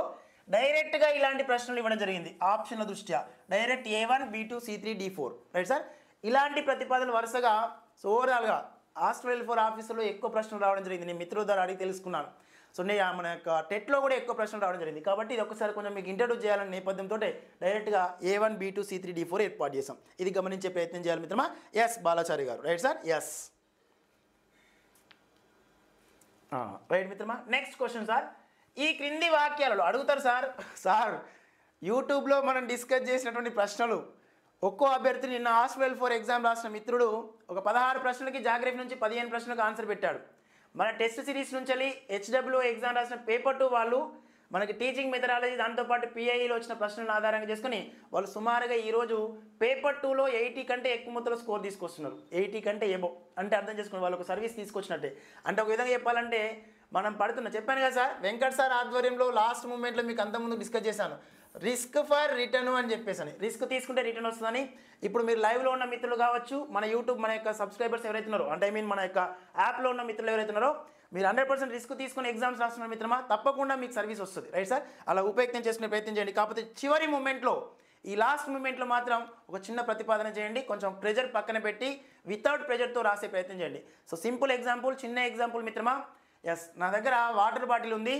డైరెక్ట్గా ఇలాంటి ప్రశ్నలు ఇవ్వడం జరిగింది. ఆప్షన్ల దృష్ట్యా direct A1 B2 C3 D4 right sir. ఇలాంటి ప్రతిపాదనలు వరుసగా సో ఓవరాల్గా హాస్టల్ వెల్ఫేర్ ఆఫీసర్లో ఎక్కువ ప్రశ్నలు రావడం జరిగింది. నేను మిత్రుల ద్వారా అడిగి తెలుసుకున్నాను. సో నేను మన యొక్క టెట్లో కూడా ఎక్కువ ప్రశ్నలు రావడం జరిగింది. కాబట్టి ఇది ఒకసారి కొంచెం మీకు ఇంట్రడ్యూస్ చేయాలనే నేపథ్యంతో డైరెక్ట్గా A1 B2 C3 D4 ఏర్పాటు చేసాం. ఇది గమనించే ప్రయత్నం చేయాలి మిత్రమా. ఎస్ బాలాచారి గారు రైట్ సార్. ఎస్ రైట్ మిత్రమా. నెక్స్ట్ క్వశ్చన్ సార్, ఈ క్రింది వాక్యాలలో అడుగుతారు సార్ యూట్యూబ్లో మనం డిస్కస్ చేసినటువంటి ప్రశ్నలు ఒక్కో అభ్యర్థి నిన్న హాస్టల్ వెల్ఫేర్ ఎగ్జామ్ రాసిన మిత్రుడు ఒక 16 ప్రశ్నలకి జాగ్రఫీ నుంచి 15 ప్రశ్నలకు ఆన్సర్ పెట్టాడు. మన టెస్ట్ సిరీస్ నుంచి హెచ్డబ్ల్యూ ఎగ్జామ్ రాసిన పేపర్ 2 వాళ్ళు మనకి టీచింగ్ మెథడాలజీ దాంతోపాటు PIEలో వచ్చిన ప్రశ్నలను ఆధారంగా చేసుకుని వాళ్ళు సుమారుగా ఈరోజు పేపర్ 2లో 80 కంటే ఎక్కువ మొత్తంలో స్కోర్ తీసుకొస్తున్నారు. 80 కంటే ఎబో అంటే అర్థం చేసుకుని వాళ్ళు ఒక సర్వీస్ తీసుకొచ్చినట్టే. అంటే ఒక విధంగా చెప్పాలంటే మనం చెప్పాను కదా సార్, వెంకట్ సార్ ఆధ్వర్యంలో లాస్ట్ మూమెంట్లో మీకు అంతకుముందు డిస్కస్ చేశాను. రిస్క్ ఫర్ రిటర్న్ అని చెప్పేసి రిస్క్ తీసుకుంటే రిటర్న్ వస్తుందని. ఇప్పుడు మీరు లైవ్లో ఉన్న మిత్రులు కావచ్చు, మన యూట్యూబ్ మన యొక్క సబ్స్క్రైబర్స్ ఎవరైతే ఉన్నారో అంటే మన యొక్క యాప్లో ఉన్న మిత్రులు ఎవరైతే ఉన్నారో మీరు 100% రిస్క్ తీసుకుని ఎగ్జామ్స్ రాస్తున్న మిత్రమా తప్పకుండా మీకు సర్వీస్ వస్తుంది రైట్ సార్. అలా ఉపయోగం చేసుకునే ప్రయత్నం చేయండి. కాకపోతే చివరి మూమెంట్లో ఈ లాస్ట్ మూమెంట్లో మాత్రం ఒక చిన్న ప్రతిపాదన చేయండి. కొంచెం ప్రెజర్ పక్కన పెట్టి వితౌట్ ప్రెజర్తో రాసే ప్రయత్నం చేయండి. సో సింపుల్ ఎగ్జాంపుల్, చిన్న ఎగ్జాంపుల్ మిత్రమా. ఎస్ నా దగ్గర వాటర్ బాటిల్ ఉంది.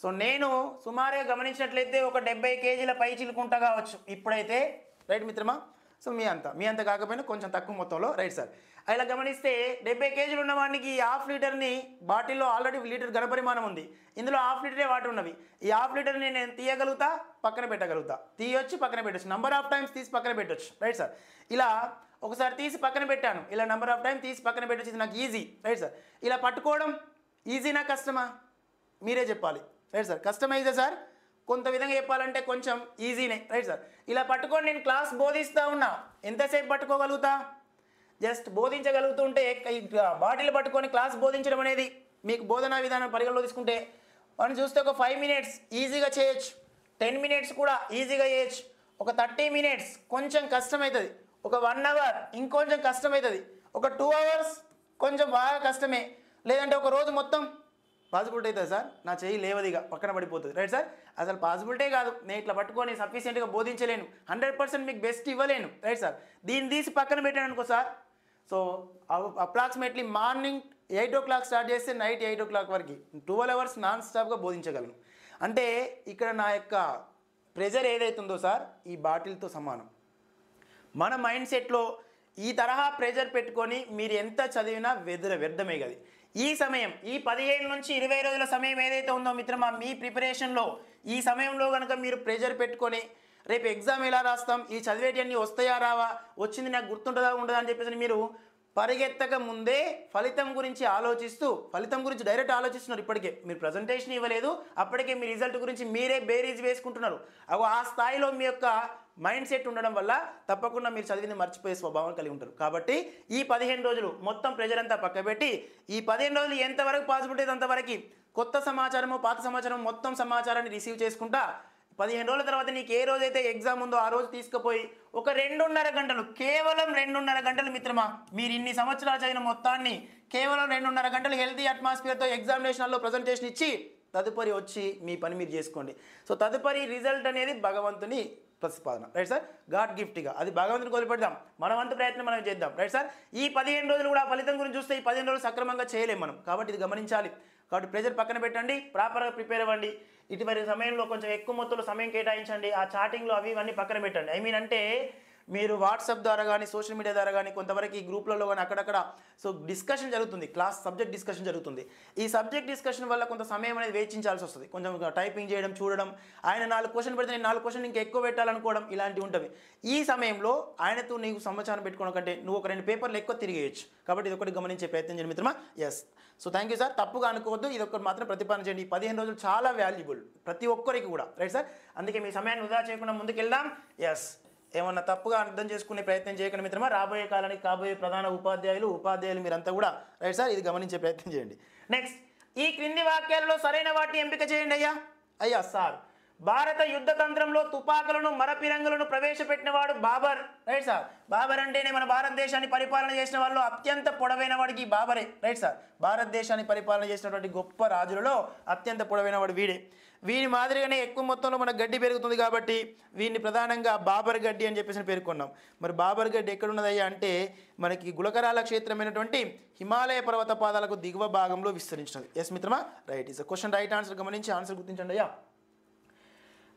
సో నేను సుమారుగా గమనించినట్లయితే ఒక 70 కేజీల పై చిలుకుంటా కావచ్చు ఇప్పుడైతే రైట్ మిత్రమా. సో మీ అంత కాకపోయినా కొంచెం తక్కువ మొత్తంలో రైట్ సార్. ఇలా గమనిస్తే 70 కేజీలు ఉన్న వాడికి హాఫ్ లీటర్ని బాటిల్లో ఆల్రెడీ లీటర్ ఘనపరిమాణం ఉంది, ఇందులో హాఫ్ లీటరే వాటర్ ఉన్నవి. ఈ హాఫ్ లీటర్ని నేను తీయగలుగుతా, పక్కన పెట్టగలుగుతా, తీయొచ్చు పక్కన పెట్టచ్చు, నంబర్ ఆఫ్ టైమ్స్ తీసి పక్కన పెట్టచ్చు రైట్ సార్. ఇలా ఒకసారి తీసి పక్కన పెట్టాను, ఇలా నెంబర్ ఆఫ్ టైం తీసి పక్కన పెట్టచ్చు, ఇది నాకు ఈజీ రైట్ సార్. ఇలా పట్టుకోవడం ఈజీనా కష్టమా మీరే చెప్పాలి రైట్ సార్. కష్టమైతే సార్ కొంత విధంగా చెప్పాలంటే కొంచెం ఈజీనే రైట్ సార్. ఇలా పట్టుకొని నేను క్లాస్ బోధిస్తూ ఉన్నా, ఎంతసేపు పట్టుకోగలుగుతా, జస్ట్ బోధించగలుగుతుంటే బాటిల్ పట్టుకొని క్లాస్ బోధించడం అనేది మీకు బోధనా విధానం పరిగణలో తీసుకుంటే మనం చూస్తే ఒక 5 మినిట్స్ ఈజీగా చేయొచ్చు, 10 మినిట్స్ కూడా ఈజీగా చేయొచ్చు, ఒక 30 మినిట్స్ కొంచెం కష్టమవుతుంది, ఒక 1 అవర్ ఇంకొంచెం కష్టమవుతుంది, ఒక 2 అవర్స్ కొంచెం బాగా కష్టమే, లేదంటే ఒక రోజు మొత్తం పాసిబిలిటీ అవుతుంది సార్. నా చెయ్యి లేవదిగా పక్కన పడిపోతుంది రైట్ సార్. అసలు పాసిబిలిటీ కాదు, నేను ఇట్లా పట్టుకొని సఫిషియెంట్గా బోధించలేను, 100% మీకు బెస్ట్ ఇవ్వలేను రైట్ సార్. దీన్ని తీసి పక్కన పెట్టాను అనుకో sir. So approximately morning 8 o'clock start చేస్తే నైట్ 8 o'clock వరకు 12 అవర్స్ నాన్ స్టాప్గా బోధించగలను. అంటే ఇక్కడ నా యొక్క ప్రెజర్ ఏదైతుందో సార్ ఈ బాటిల్తో సమానం. మన మైండ్ సెట్లో ఈ తరహా ప్రెజర్ పెట్టుకొని మీరు ఎంత చదివినా వ్యర్థమే కదా. ఈ సమయం ఈ 15 నుంచి 20 రోజుల సమయం ఏదైతే ఉందో మిత్రమా మీ ప్రిపరేషన్లో ఈ సమయంలో కనుక మీరు ప్రెజర్ పెట్టుకొని రేపు ఎగ్జామ్ ఎలా రాస్తాం, ఈ చదివేటివన్నీ వస్తాయా రావా, వచ్చింది నాకు గుర్తుంటుందా ఉండదా అని చెప్పేసి మీరు పరిగెత్తక ముందే ఫలితం గురించి ఆలోచిస్తూ, ఫలితం గురించి డైరెక్ట్ ఆలోచిస్తున్నారు. ఇప్పటికే మీరు ప్రజెంటేషన్ ఇవ్వలేదు, అప్పటికే మీ రిజల్ట్ గురించి మీరే బేరీజ్ వేసుకుంటున్నారు. ఆ స్థాయిలో మీ యొక్క మైండ్ సెట్ ఉండడం వల్ల తప్పకుండా మీరు చదివింది మర్చిపోయే స్వభావం కలిగి ఉంటారు. కాబట్టి ఈ 15 రోజులు మొత్తం ప్రెజర్ అంతా పక్కబెట్టి ఈ 15 రోజులు ఎంతవరకు పాసిబిలిటీ అంతవరకు కొత్త సమాచారము పాత సమాచారం మొత్తం సమాచారాన్ని రిసీవ్ చేసుకుంటా 15 రోజుల తర్వాత నీకు ఏ రోజైతే ఎగ్జామ్ ఉందో ఆ రోజు తీసుకుపోయి ఒక 2.5 గంటలు, కేవలం 2.5 గంటలు మిత్రమా, మీరు ఇన్ని సంవత్సరాలు చదివిన మొత్తాన్ని కేవలం 2.5 గంటలు హెల్తీ అట్మాస్ఫియర్తో ఎగ్జామినేషన్లో ప్రజెంటేషన్ ఇచ్చి తదుపరి వచ్చి మీ పని మీరు చేసుకోండి. సో తదుపరి రిజల్ట్ అనేది భగవంతుని ప్రతిపాదన రైట్ సార్, గాడ్ గిఫ్ట్గా అది భగవంతుని వదిలిపెడదాం, మన వంతు ప్రయత్నం మనం చేద్దాం రైట్ సార్. ఈ 15 రోజులు కూడా ఫలితం గురించి చూస్తే ఈ 15 రోజులు సక్రమంగా చేయలేము మనం, కాబట్టి ఇది గమనించాలి. కాబట్టి ప్రెజర్ పక్కన పెట్టండి, ప్రాపర్గా ప్రిపేర్ అవ్వండి. ఇటువంటి సమయంలో కొంచెం ఎక్కువ మొత్తంలో సమయం కేటాయించండి. ఆ చాటింగ్లో అవి ఇవన్నీ పక్కన పెట్టండి. అంటే మీరు వాట్సాప్ ద్వారా కానీ సోషల్ మీడియా ద్వారా కానీ కొంతవరకు ఈ గ్రూప్లలో కానీ అక్కడక్కడ సో డిస్కషన్ జరుగుతుంది, క్లాస్ సబ్జెక్ట్ డిస్కషన్ జరుగుతుంది. ఈ సబ్జెక్ట్ డిస్కషన్ వల్ల కొంత సమయం అనేది వేచించాల్సి వస్తుంది. కొంచెం టైపింగ్ చేయడం, చూడడం, ఆయన 4 క్వశ్చన్ పెడితే నేను 4 క్వశ్చన్ ఇంకా ఎక్కువ పెట్టాలనుకోవడం ఇలాంటివి ఉంటుంది. ఈ సమయంలో ఆయనతో నీకు సమాచారం పెట్టుకోవడం కంటే నువ్వు ఒక 2 పేపర్లు ఎక్కువ తిరిగేయచ్చు. కాబట్టి ఇది ఒకటి గమనించే ప్రయత్నం చేయండి మిత్రమా. Yes so thank you sir, తప్పుగా అనుకోవద్దు, ఇది ఒకటి మాత్రం ప్రతిపాదన చేయండి. ఈ 15 రోజులు చాలా వాల్యుబుల్ ప్రతి ఒక్కరికి కూడా రైట్ సార్. అందుకే మీ సమయాన్ని వృధా చేయకుండా ముందుకెళ్దాం. ఎస్ ఏమన్నా తప్పుగా అర్థం చేసుకునే ప్రయత్నం చేయకండి మిత్రమా. రాబోయే కాలానికి కాబోయే ప్రధాన ఉపాధ్యాయులు మీరంతా కూడా రైట్ సార్, ఇది గమనించే ప్రయత్నం చేయండి. నెక్స్ట్ ఈ క్రింది వాక్యాలలో సరైన వాటిని ఎంపిక చేయండి అయ్యా సార్. భారత యుద్ధ తంత్రంలో తుపాకులను మరపిరంగులను ప్రవేశపెట్టినవాడు బాబర్. Right sir. బాబర్ అంటేనే మన భారతదేశాన్ని పరిపాలన చేసిన వాళ్ళు అత్యంత పొడవైన వాడికి బాబరే. Right sir. భారతదేశాన్ని పరిపాలన చేసినటువంటి గొప్ప రాజులలో అత్యంత పొడవైన వాడు వీడే. వీని మాదిరిగానే ఎక్కువ మొత్తంలో మనకు గడ్డి పెరుగుతుంది కాబట్టి వీడిని ప్రధానంగా బాబర్ గడ్డి అని చెప్పేసి పేర్కొన్నాం. మరి బాబర్ గడ్డి ఎక్కడున్నదయ్యా అంటే మనకి గులకరాల క్షేత్రమైనటువంటి హిమాలయ పర్వత పాదాలకు దిగువ భాగంలో విస్తరించినది. ఎస్ మిత్రమా, right. Is question right answer. గమనించి ఆన్సర్ గుర్తించండి అయ్యా.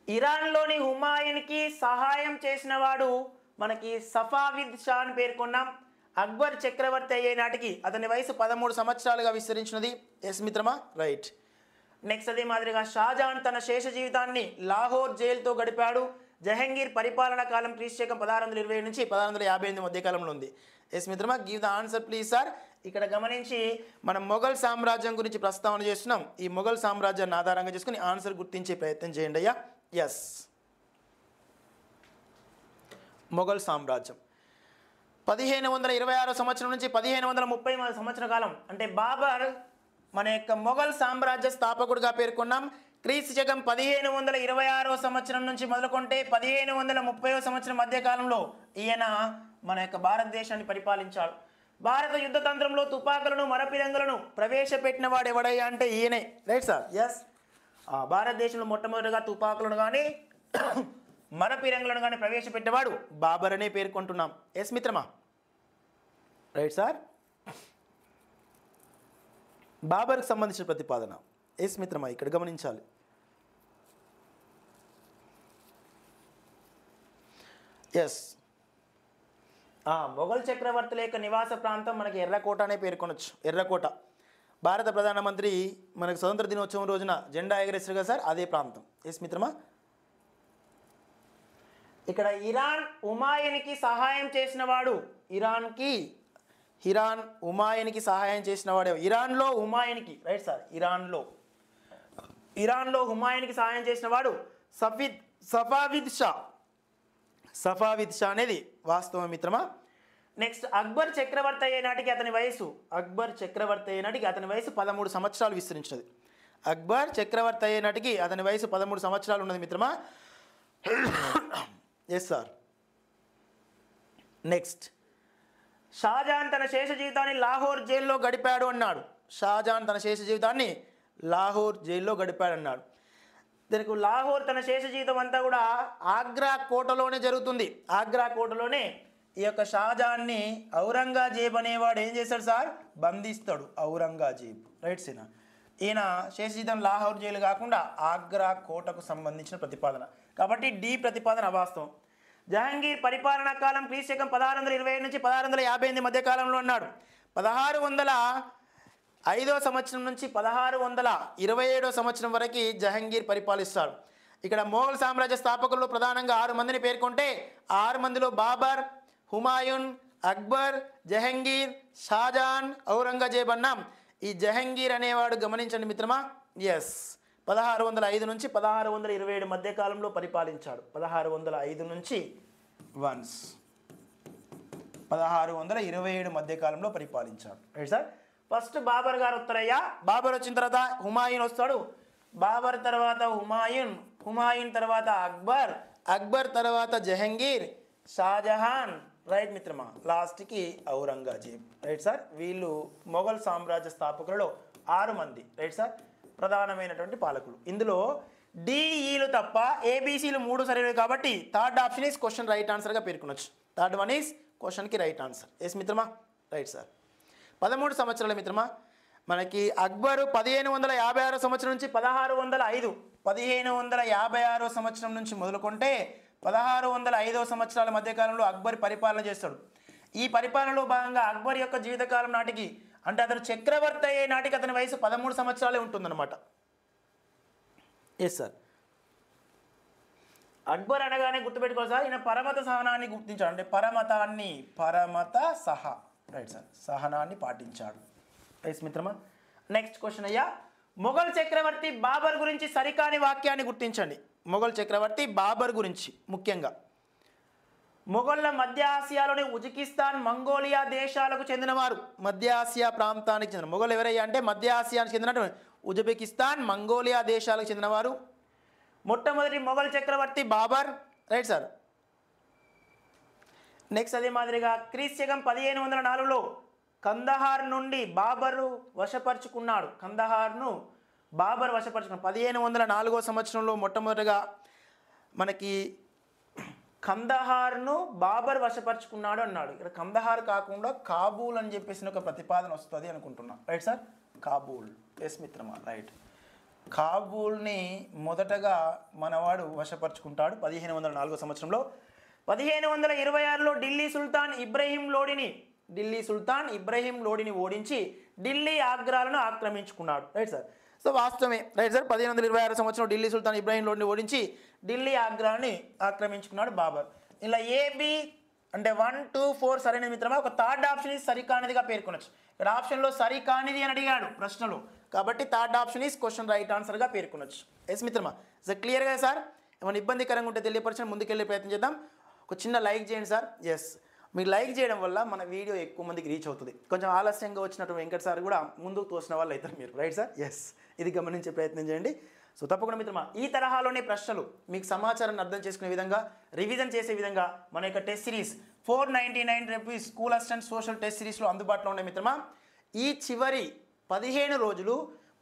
ఇరాన్లోని హుమాయూన్కి సహాయం చేసిన వాడు మనకి సఫావిద్ షా అని పేర్కొన్నాం. అక్బర్ చక్రవర్తి అయ్యే నాటికి అతని వయసు 13 సంవత్సరాలుగా విస్తరించినది. ఎస్ మిత్రమా, రైట్. నెక్స్ట్ అదే మాదిరిగా షాజహాన్ తన శేష జీవితాన్ని లాహోర్ జైలుతో గడిపాడు. జహంగీర్ పరిపాలనా కాలం క్రీస్తు 1627 నుంచి 1658 మధ్య కాలంలో ఉంది. ఎస్ మిత్రమా, give the answer please sir. ఇక్కడ గమనించి మనం మొఘల్ సామ్రాజ్యం గురించి ప్రస్తావన చేస్తున్నాం. ఈ మొఘల్ సామ్రాజ్యాన్ని ఆధారంగా చేసుకుని ఆన్సర్ గుర్తించే ప్రయత్నం చేయండి అయ్యా. ఎస్, మొఘల్ సామ్రాజ్యం 1526 సంవత్సరం నుంచి 1530 సంవత్సర కాలం. అంటే బాబర్ మన యొక్క మొఘల్ సామ్రాజ్య స్థాపకుడిగా పేర్కొన్నాం. క్రీస్తు శకం 1526 సంవత్సరం నుంచి మొదలుకొంటే 1530 సంవత్సరం మధ్య కాలంలో ఈయన మన యొక్క భారతదేశాన్ని పరిపాలించాడు. భారత యుద్ధ తంత్రంలో తుపాకులను మరపిరంగులను ప్రవేశపెట్టిన వాడు ఎవడయ్యా అంటే ఈయనే. Right sir. ఎస్, భారతదేశంలో మొట్టమొదటిగా తుపాకులను కానీ మరపిరంగులను కానీ ప్రవేశపెట్టేవాడు బాబర్ అనే పేర్కొంటున్నాం. ఎస్ మిత్రమా, రైట్ సార్. బాబర్కి సంబంధించిన ప్రతిపాదన. ఎస్ మిత్రమా, ఇక్కడ గమనించాలి. ఎస్, మొఘల్ చక్రవర్తుల యొక్క నివాస ప్రాంతం మనకి ఎర్రకోట అనే పేర్కొనొచ్చు. ఎర్రకోట భారత ప్రధానమంత్రి మనకు స్వతంత్ర దినోత్సవం రోజున జెండా ఎగరేస్తారు కదా సార్, అదే ప్రాంతం. ఎస్ మిత్రమా, ఇక్కడ ఇరాన్ హుమాయూన్కి సహాయం చేసిన వాడు హుమాయూన్కి సహాయం చేసిన వాడే ఇరాన్లో హుమాయూన్కి. Right sir. ఇరాన్లో హుమాయూన్కి సహాయం చేసిన వాడు సఫావిద్ షా అనేది వాస్తవం మిత్రమా. నెక్స్ట్ అక్బర్ చక్రవర్తి అయ్యే నాటికి అతని వయసు 13 సంవత్సరాలు విస్తరించినది. అక్బర్ చక్రవర్తి అయ్యే నాటికి అతని వయసు 13 సంవత్సరాలు ఉన్నది మిత్రమా. Yes sir. నెక్స్ట్ షాజహాన్ తన శేష జీవితాన్ని లాహోర్ జైల్లో గడిపాడు అన్నాడు. షాజహాన్ తన శేష జీవితాన్ని లాహోర్ జైల్లో గడిపాడు అన్నాడు. దీనికి లాహోర్ తన శేష జీవితం అంతా కూడా ఆగ్రా కోటలోనే జరుగుతుంది. ఆగ్రా కోటలోనే ఈ యొక్క షాజహాన్ని ఔరంగజేబ్ అనేవాడు ఏం చేస్తాడు సార్, బంధిస్తాడు. ఔరంగజేబ్. రైట్ సీనా. ఈయన శేష జీవితం లాహోర్ జైలు కాకుండా ఆగ్రా కోటకు సంబంధించిన ప్రతిపాదన కాబట్టి డి ప్రతిపాదన అవాస్తవం. జహంగీర్ పరిపాలనా కాలం క్రీస్తు శకం 1627 నుంచి 1658 మధ్య కాలంలో అన్నాడు. 1605 సంవత్సరం నుంచి 1627 సంవత్సరం వరకు జహంగీర్ పరిపాలిస్తాడు. ఇక్కడ మొఘల్ సామ్రాజ్య స్థాపకుల్లో ప్రధానంగా 6 మందిని పేర్కొంటే 6 మందిలో బాబర్, హుమాయూన్, అక్బర్, జహంగీర్, షాజహాన్, ఔరంగజేబ్ అన్నాం. ఈ జహంగీర్ అనేవాడు గమనించండి మిత్రమా. ఎస్, 1605 నుంచి 1627 మధ్య కాలంలో పరిపాలించాడు. 1605 నుంచి 1627 మధ్య కాలంలో పరిపాలించాడు. Right sir. ఫస్ట్ బాబర్ గారు వస్తారయ్యా. బాబర్ వచ్చిన తర్వాత హుమాయూన్ వస్తాడు. బాబర్ తర్వాత హుమాయూన్ తర్వాత అక్బర్ తర్వాత జహంగీర్, షాజహాన్. రైట్ మిత్రమా. లాస్ట్కి ఔరంగజేబ్. Right sir. వీళ్ళు మొఘల్ సామ్రాజ్య స్థాపకులలో 6 మంది. రైట్ సార్, ప్రధానమైనటువంటి పాలకులు. ఇందులో డిఈలు తప్ప ఏబిసిలు 3 సరైనవి కాబట్టి third option is question right ఆన్సర్గా పేర్కొనొచ్చు. థర్డ్ వన్ ఈస్ క్వశ్చన్కి రైట్ ఆన్సర్. ఎస్ మిత్రమా, రైట్ సార్. 13 సంవత్సరాల మిత్రమా. మనకి అక్బరు 1556 సంవత్సరం నుంచి 1605 1556 సంవత్సరం నుంచి మొదలుకొంటే 1605 సంవత్సరాల మధ్యకాలంలో అక్బర్ పరిపాలన చేస్తాడు. ఈ పరిపాలనలో భాగంగా అక్బర్ యొక్క జీవితకాలం నాటికి అంటే అతను చక్రవర్తి అయ్యే నాటికి అతని వయసు 13 సంవత్సరాలే ఉంటుందన్నమాట. Yes sir. అక్బర్ అనగానే గుర్తుపెట్టుకోవాలి సార్, ఈయన పరమత సహనాన్ని గుర్తించాడు. అంటే పరమత రైట్ సార్, సహనాన్ని పాటించాడు. రైట్ మిత్రమా. నెక్స్ట్ క్వశ్చన్ అయ్యా. మొఘల్ చక్రవర్తి బాబర్ గురించి సరికాని వాక్యాన్ని గుర్తించండి. మొఘల్ చక్రవర్తి బాబర్ గురించి ముఖ్యంగా మొఘళ్ళ మధ్య ఆసియాలోని ఉజ్బెకిస్తాన్, మంగోలియా దేశాలకు చెందినవారు. మధ్య ఆసియా ప్రాంతానికి చెందిన మొఘల్ ఎవరయ్యా అంటే మధ్య ఆసియానికి చెందినటువంటి ఉజ్బెకిస్తాన్, మంగోలియా దేశాలకు చెందినవారు. మొట్టమొదటి మొఘల్ చక్రవర్తి బాబర్, రైట్ సార్. నెక్స్ట్ అదే మాదిరిగా క్రీస్తు 1504లో కందహార్ నుండి బాబరు వశపరుచుకున్నాడు. కందహార్ను బాబర్ వశపరుచుకున్నాడు. 1504 సంవత్సరంలో మొట్టమొదటిగా మనకి కందహార్ను బాబర్ వశపరుచుకున్నాడు అన్నాడు. ఇక్కడ కందహార్ కాకుండా కాబూల్ అని చెప్పేసి ఒక ప్రతిపాదన వస్తుంది అనుకుంటున్నా, రైట్ సార్. కాబూల్, ఎస్ మిత్రమా, రైట్. కాబూల్ని మొదటగా మనవాడు వశపరుచుకుంటాడు 1504 సంవత్సరంలో. 1526లో ఢిల్లీ సుల్తాన్ ఇబ్రహీం లోడిని ఓడించి ఢిల్లీ ఆగ్రాలను ఆక్రమించుకున్నాడు, రైట్ సార్. సో వాస్తవమే, రైట్ సార్. 1526 సంవత్సరం ఢిల్లీ సుల్తాన్ ఇబ్రహీం లోడిని ఓడించి ఢిల్లీ ఆగ్రాని ఆక్రమించుకున్నాడు బాబర్. ఇలా ఏబి అంటే 1, 2, 4 సరైన మిత్రమా. ఒక థర్డ్ ఆప్షన్ ఈజ్ సరికానిదిగా పేర్కొనొచ్చు. ఇక్కడ ఆప్షన్లో సరికానిది అని అడిగాడు ప్రశ్నలు, కాబట్టి third option is question right ఆన్సర్గా పేర్కొనొచ్చు. ఎస్ మిత్రమా, సార్ క్లియర్గా సార్. ఏమైనా ఇబ్బందికరంగా ఉంటే తెలియపరచండి, ముందుకెళ్ళే ప్రయత్నం చేద్దాం. ఒక చిన్న లైక్ చేయండి సార్. ఎస్, మీరు లైక్ చేయడం వల్ల మన వీడియో ఎక్కువ మందికి రీచ్ అవుతుంది. కొంచెం ఆలస్యంగా వచ్చినట్టు వెంకట్ సార్ కూడా ముందుకు తోసిన వాళ్ళు అవుతారు మీరు, రైట్ సార్. ఎస్, ఇది గమనించే ప్రయత్నం చేయండి. సో తప్పకుండా మిత్రమా ఈ తరహాలోనే ప్రశ్నలు మీకు సమాచారాన్ని అర్థం చేసుకునే విధంగా, రివిజన్ చేసే విధంగా మన యొక్క test series 499 rupees school assistant social test సిరీస్లో అందుబాటులో ఉన్నాయి మిత్రమా. ఈ చివరి 15 రోజులు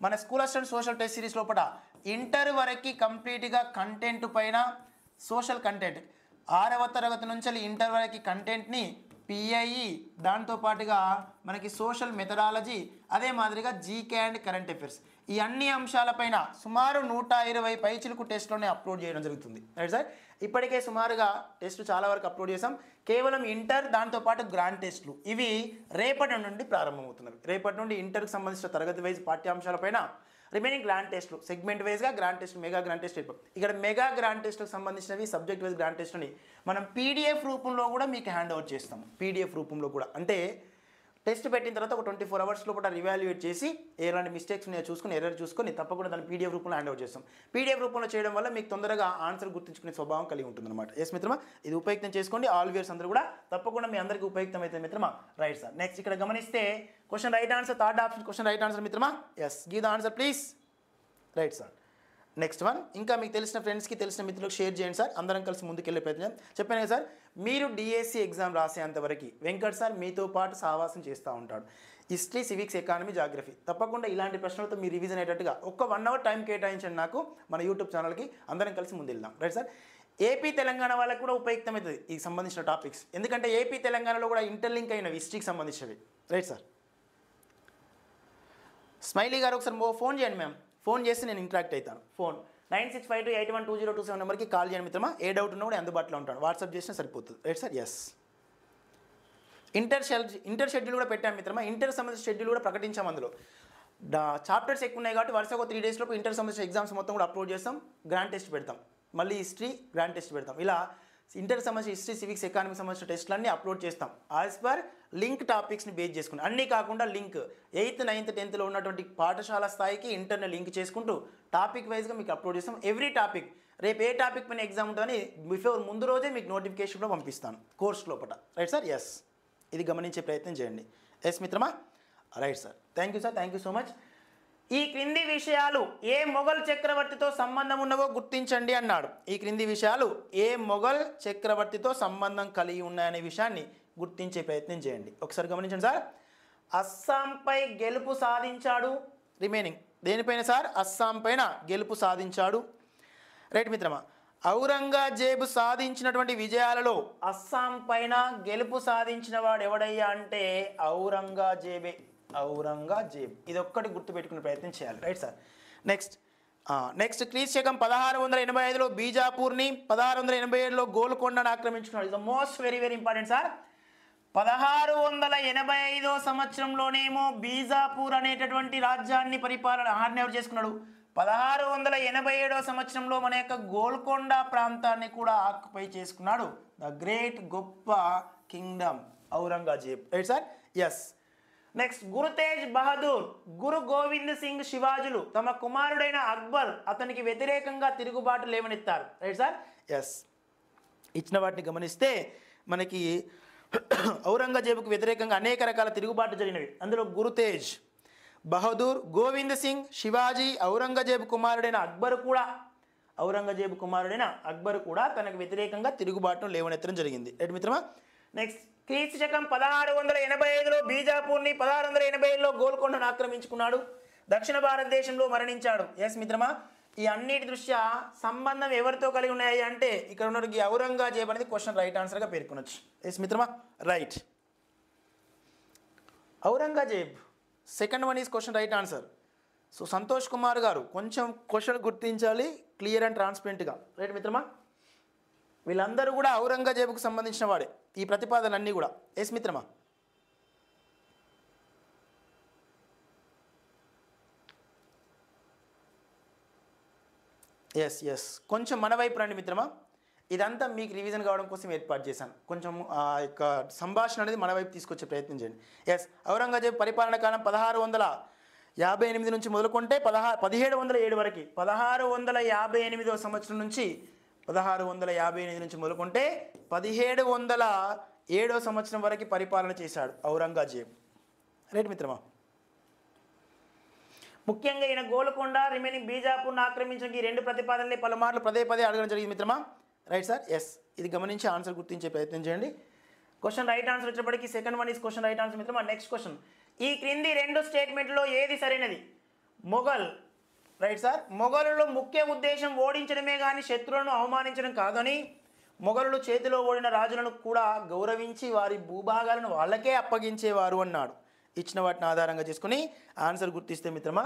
మన school assistant social test series లోపల ఇంటర్ వరకు కంప్లీట్గా కంటెంట్ పైన సోషల్ కంటెంట్ 6వ తరగతి నుంచి ఇంటర్ వరకు కంటెంట్ని పిఐఈ, దాంతోపాటుగా మనకి సోషల్ మెథడాలజీ, అదే మాదిరిగా జీకే అండ్ కరెంట్ అఫైర్స్, ఈ అన్ని అంశాలపైన సుమారు 120 పైచిలుకు టెస్ట్లోనే అప్లోడ్ చేయడం జరుగుతుంది, రైట్ సార్. ఇప్పటికే సుమారుగా టెస్టులు చాలా వరకు అప్లోడ్ చేసాం. కేవలం ఇంటర్, దాంతోపాటు గ్రాండ్ టెస్టులు ఇవి రేపటి నుండి ప్రారంభమవుతున్నవి. రేపటి నుండి ఇంటర్కి సంబంధించిన తరగతి వైజ్ పాఠ్యాంశాలపైన రిమైనింగ్ గ్రాండ్ టెస్టులు సెగ్మెంట్ వైజ్గా grand test, mega grand test ఇక్కడ మెగా గ్రాండ్ టెస్ట్కి సంబంధించినవి సబ్జెక్ట్ వైజ్ గ్రాండ్ టెస్ట్ని మనం పీడిఎఫ్ రూపంలో కూడా మీకు హ్యాండ్ ఓవర్ చేస్తాం. పీడిఎఫ్ రూపంలో కూడా అంటే టెస్ట్ పెట్టిన తర్వాత ఒక 24 అవర్స్ లోపల రివాల్యుయేట్ చేసి ఎలాంటి మిస్టేక్స్ ఉన్నాయో చూసుకుని, ఎర్రర్ చూసుకొని తప్పకుండా దాన్ని పీడిఎఫ్ రూపంలో హ్యాండ్ ఓవర్ చేస్తాం. పీడిఎఫ్ రూపంలో చేయడం వల్ల మీకు తొందరగా ఆన్సర్ గుర్తుంచుకునే స్వభావం కలిగి ఉంటుందన్నమాట. ఎస్ మిత్రమా, ఇది ఉపయుక్తం చేసుకోండి. ఆల్ వ్యూయర్స్ అందరూ కూడా తప్పకుండా మీ అందరికీ ఉపయుక్తం అవుతుంది మిత్రమా, రైట్ సార్. నెక్స్ట్ ఇక్కడ గమనిస్తే question right answer, third option question right answer మిత్రమా. Yes, give the answer please, right sir. Next one, ఇంకా మీకు తెలిసిన ఫ్రెండ్స్కి, తెలిసిన మిత్రులకు షేర్ చేయండి సార్. అందరం కలిసి ముందుకెళ్ళే ప్రయత్నం. చెప్పాను కదా సార్, మీరు డిఎస్సి ఎగ్జామ్ రాసేంతవరకు వెంకట్ సార్ మీతో పాటు సహవాసం చేస్తూ ఉంటాడు. హిస్టరీ, సివిక్స్, ఎకానమీ, జాగ్రఫీ తప్పకుండా ఇలాంటి ప్రశ్నలతో మీరు రివిజన్ అయ్యేటట్టుగా ఒక 1 అవర్ టైం కేటాయించండి నాకు మన యూట్యూబ్ ఛానల్కి. అందరం కలిసి ముందు వెళ్దాం, రైట్ సార్. ఏపీ తెలంగాణ వాళ్ళకు కూడా ఉపయుక్తమవుతుంది ఈ సంబంధించిన టాపిక్స్, ఎందుకంటే ఏపీ తెలంగాణలో కూడా ఇంటర్లింక్ అయినవి హిస్టరీకి సంబంధించినవి, రైట్ సార్. స్మైలీ గారు ఒకసారి ఫోన్ చేయండి మ్యామ్, ఫోన్ చేసి నేను ఇంటరాక్ట్ అవుతాను. ఫోన్ 9652812027 నెంబర్కి కాల్ చేయండి మిత్రమా. ఏ డౌట్ ఉన్నా కూడా అందుబాటులో ఉంటాను, వాట్సాప్ చేసినా సరిపోతుంది, right sir. Yes, inter schedule కూడా పెట్టాము మిత్రమా. ఇంటర్ సంబంధించిన షెడ్యూల్ కూడా ప్రకటించాము. అందులో చాప్టర్స్ ఎక్కువ ఉన్నాయి కాబట్టి వరుసగా 3 డేస్ లోపు ఇంటర్ సంబంధించిన ఎగ్జామ్స్ మొత్తం కూడా అప్లోడ్ చేస్తాం. గ్రాండ్ టెస్ట్ పెడతాం, మళ్ళీ హిస్టరీ గ్రాండ్ టెస్ట్ పెడతాం. ఇలా ఇంటర్ సంబంధించిన హిస్టరీ, సివిక్స్, ఎకానమీ సంబంధించిన టెస్టులన్నీ అప్లోడ్ చేస్తాం యాజ్ పర్ లింక్ టాపిక్స్ని బేస్ చేసుకుని. అన్నీ కాకుండా లింక్ 8th, 9th, 10thలో ఉన్నటువంటి పాఠశాల స్థాయికి ఇంటర్ని లింక్ చేసుకుంటూ టాపిక్ వైజ్గా మీకు అప్లోడ్ చేస్తాం. ఎవ్రీ టాపిక్, రేపు ఏ టాపిక్ పైన ఎగ్జామ్ ఉంటుందని ముందు రోజే మీకు నోటిఫికేషన్ కూడా పంపిస్తాను కోర్స్ లోపల, రైట్ సార్. ఎస్, ఇది గమనించే ప్రయత్నం చేయండి. ఎస్ మిత్రమా, right sir. Thank you sir, thank you so much. ఈ క్రింది విషయాలు ఏ మొఘల్ చక్రవర్తితో సంబంధం ఉన్నవో గుర్తించండి అన్నాడు. ఈ క్రింది విషయాలు ఏ మొఘల్ చక్రవర్తితో సంబంధం కలిగి ఉన్నాయనే విషయాన్ని గుర్తించే ప్రయత్నం చేయండి. ఒకసారి గమనించండి సార్. అస్సాంపై గెలుపు సాధించాడు. రిమైనింగ్ దేనిపైన సార్? అస్సాం పైన గెలుపు సాధించాడు, రైట్ మిత్రమా. ఔరంగజేబు సాధించినటువంటి విజయాలలో అస్సాం పైన గెలుపు సాధించిన వాడు ఎవడయ్యా అంటే ఔరంగజేబే. ఔరంగజేబ్, ఇది ఒక్కటి గుర్తుపెట్టుకునే ప్రయత్నం చేయాలి, రైట్ సార్. నెక్స్ట్ క్రీస్తు శకం 1685లో బీజాపూర్ని, 1687లో గోల్కొండను ఆక్రమించుకున్నాడు. ఇది most very very important sir. 1685 సంవత్సరంలోనేమో బీజాపూర్ అనేటటువంటి రాజ్యాన్ని ఆజ్ఞ చేసుకున్నాడు. 1687 సంవత్సరంలో మన యొక్క గోల్కొండ ప్రాంతాన్ని కూడా ఆక్యుపై చేసుకున్నాడు. ద గ్రేట్, గొప్ప kingdom Aurangzeb, right sir. Yes. Next Guru Tegh Bahadur, Guru Gobind Singh శివాజులు తమ కుమారుడైన అక్బర్ అతనికి వ్యతిరేకంగా తిరుగుబాటు లేవనెత్తారు, రైట్ సార్. ఎస్, ఇచ్చిన వాటిని గమనిస్తే మనకి ఔరంగజేబుకు వ్యతిరేకంగా అనేక రకాల తిరుగుబాటు జరిగినవి. అందులో గురు తేజ్ బహదూర్, గోవింద్ సింగ్, శివాజీ, ఔరంగజేబు కుమారుడైన అక్బర్ కూడా ఔరంగజేబు కుమారుడైన అక్బర్ కూడా తనకు వ్యతిరేకంగా తిరుగుబాటును లేవనెత్తడం జరిగింది. రైట్ మిత్రమా. నెక్స్ట్ క్రీస్తు శకం 1685లో బీజాపూర్ని, 1680లో గోల్కొండను ఆక్రమించుకున్నాడు. దక్షిణ భారతదేశంలో మరణించాడు. ఎస్ మిత్రమా. ఈ అన్నిటి దృష్ట్యా సంబంధం ఎవరితో కలిగి ఉన్నాయి అంటే ఇక్కడ ఉన్న ఈ ఔరంగజేబు అనేది క్వశ్చన్ రైట్ ఆన్సర్గా పేర్కొనొచ్చు. ఎస్ మిత్రమా. Right. Aurangzeb second one is question right answer. So Santosh Kumar గారు కొంచెం క్వశ్చన్ గుర్తించాలి క్లియర్ అండ్ ట్రాన్స్పరెంట్గా. రైట్ మిత్రమా. వీళ్ళందరూ కూడా ఔరంగజేబుకు సంబంధించిన వాడే ఈ ప్రతిపాదనలన్నీ కూడా. ఎస్ మిత్రమా. ఎస్ ఎస్ కొంచెం మన వైపు రండి మిత్రమా. ఇదంతా మీకు రివిజన్ కావడం కోసం ఏర్పాటు చేశాను. కొంచెం ఆ యొక్క సంభాషణ అనేది మన వైపు తీసుకొచ్చే ప్రయత్నం చేయండి. ఎస్ ఔరంగజేబు పరిపాలన కాలం 1658 నుంచి మొదలుకుంటే 1707 వరకు, 1658వ సంవత్సరం నుంచి 1658 నుంచి మొదలుకుంటే 1707వ సంవత్సరం వరకు పరిపాలన చేశాడు ఔరంగజేబు. రైట్ మిత్రమా. ముఖ్యంగా ఈయన గోల్కొండ రిమైనింగ్ బీజాపూర్ను ఆక్రమించిన ఈ రెండు ప్రతిపాదనలే పలుమార్లు పదే అడగడం జరిగింది మిత్రమా. Right sir. ఎస్ ఇది గమనించి ఆన్సర్ గుర్తించే ప్రయత్నం చేయండి. క్వశ్చన్ రైట్ ఆన్సర్ వచ్చేప్పటికి second one is question right answer మిత్రమా. నెక్స్ట్ క్వశ్చన్, ఈ క్రింది రెండు స్టేట్మెంట్లో ఏది సరైనది? మొఘల్. Right sir. మొఘలులో ముఖ్య ఉద్దేశం ఓడించడమే కానీ శత్రువులను అవమానించడం కాదని, మొఘలులు చేతిలో ఓడిన రాజులను కూడా గౌరవించి వారి భూభాగాలను వాళ్ళకే అప్పగించేవారు అన్నాడు. ఇచ్చిన వాటిని ఆధారంగా చేసుకుని ఆన్సర్ గుర్తిస్తే మిత్రమా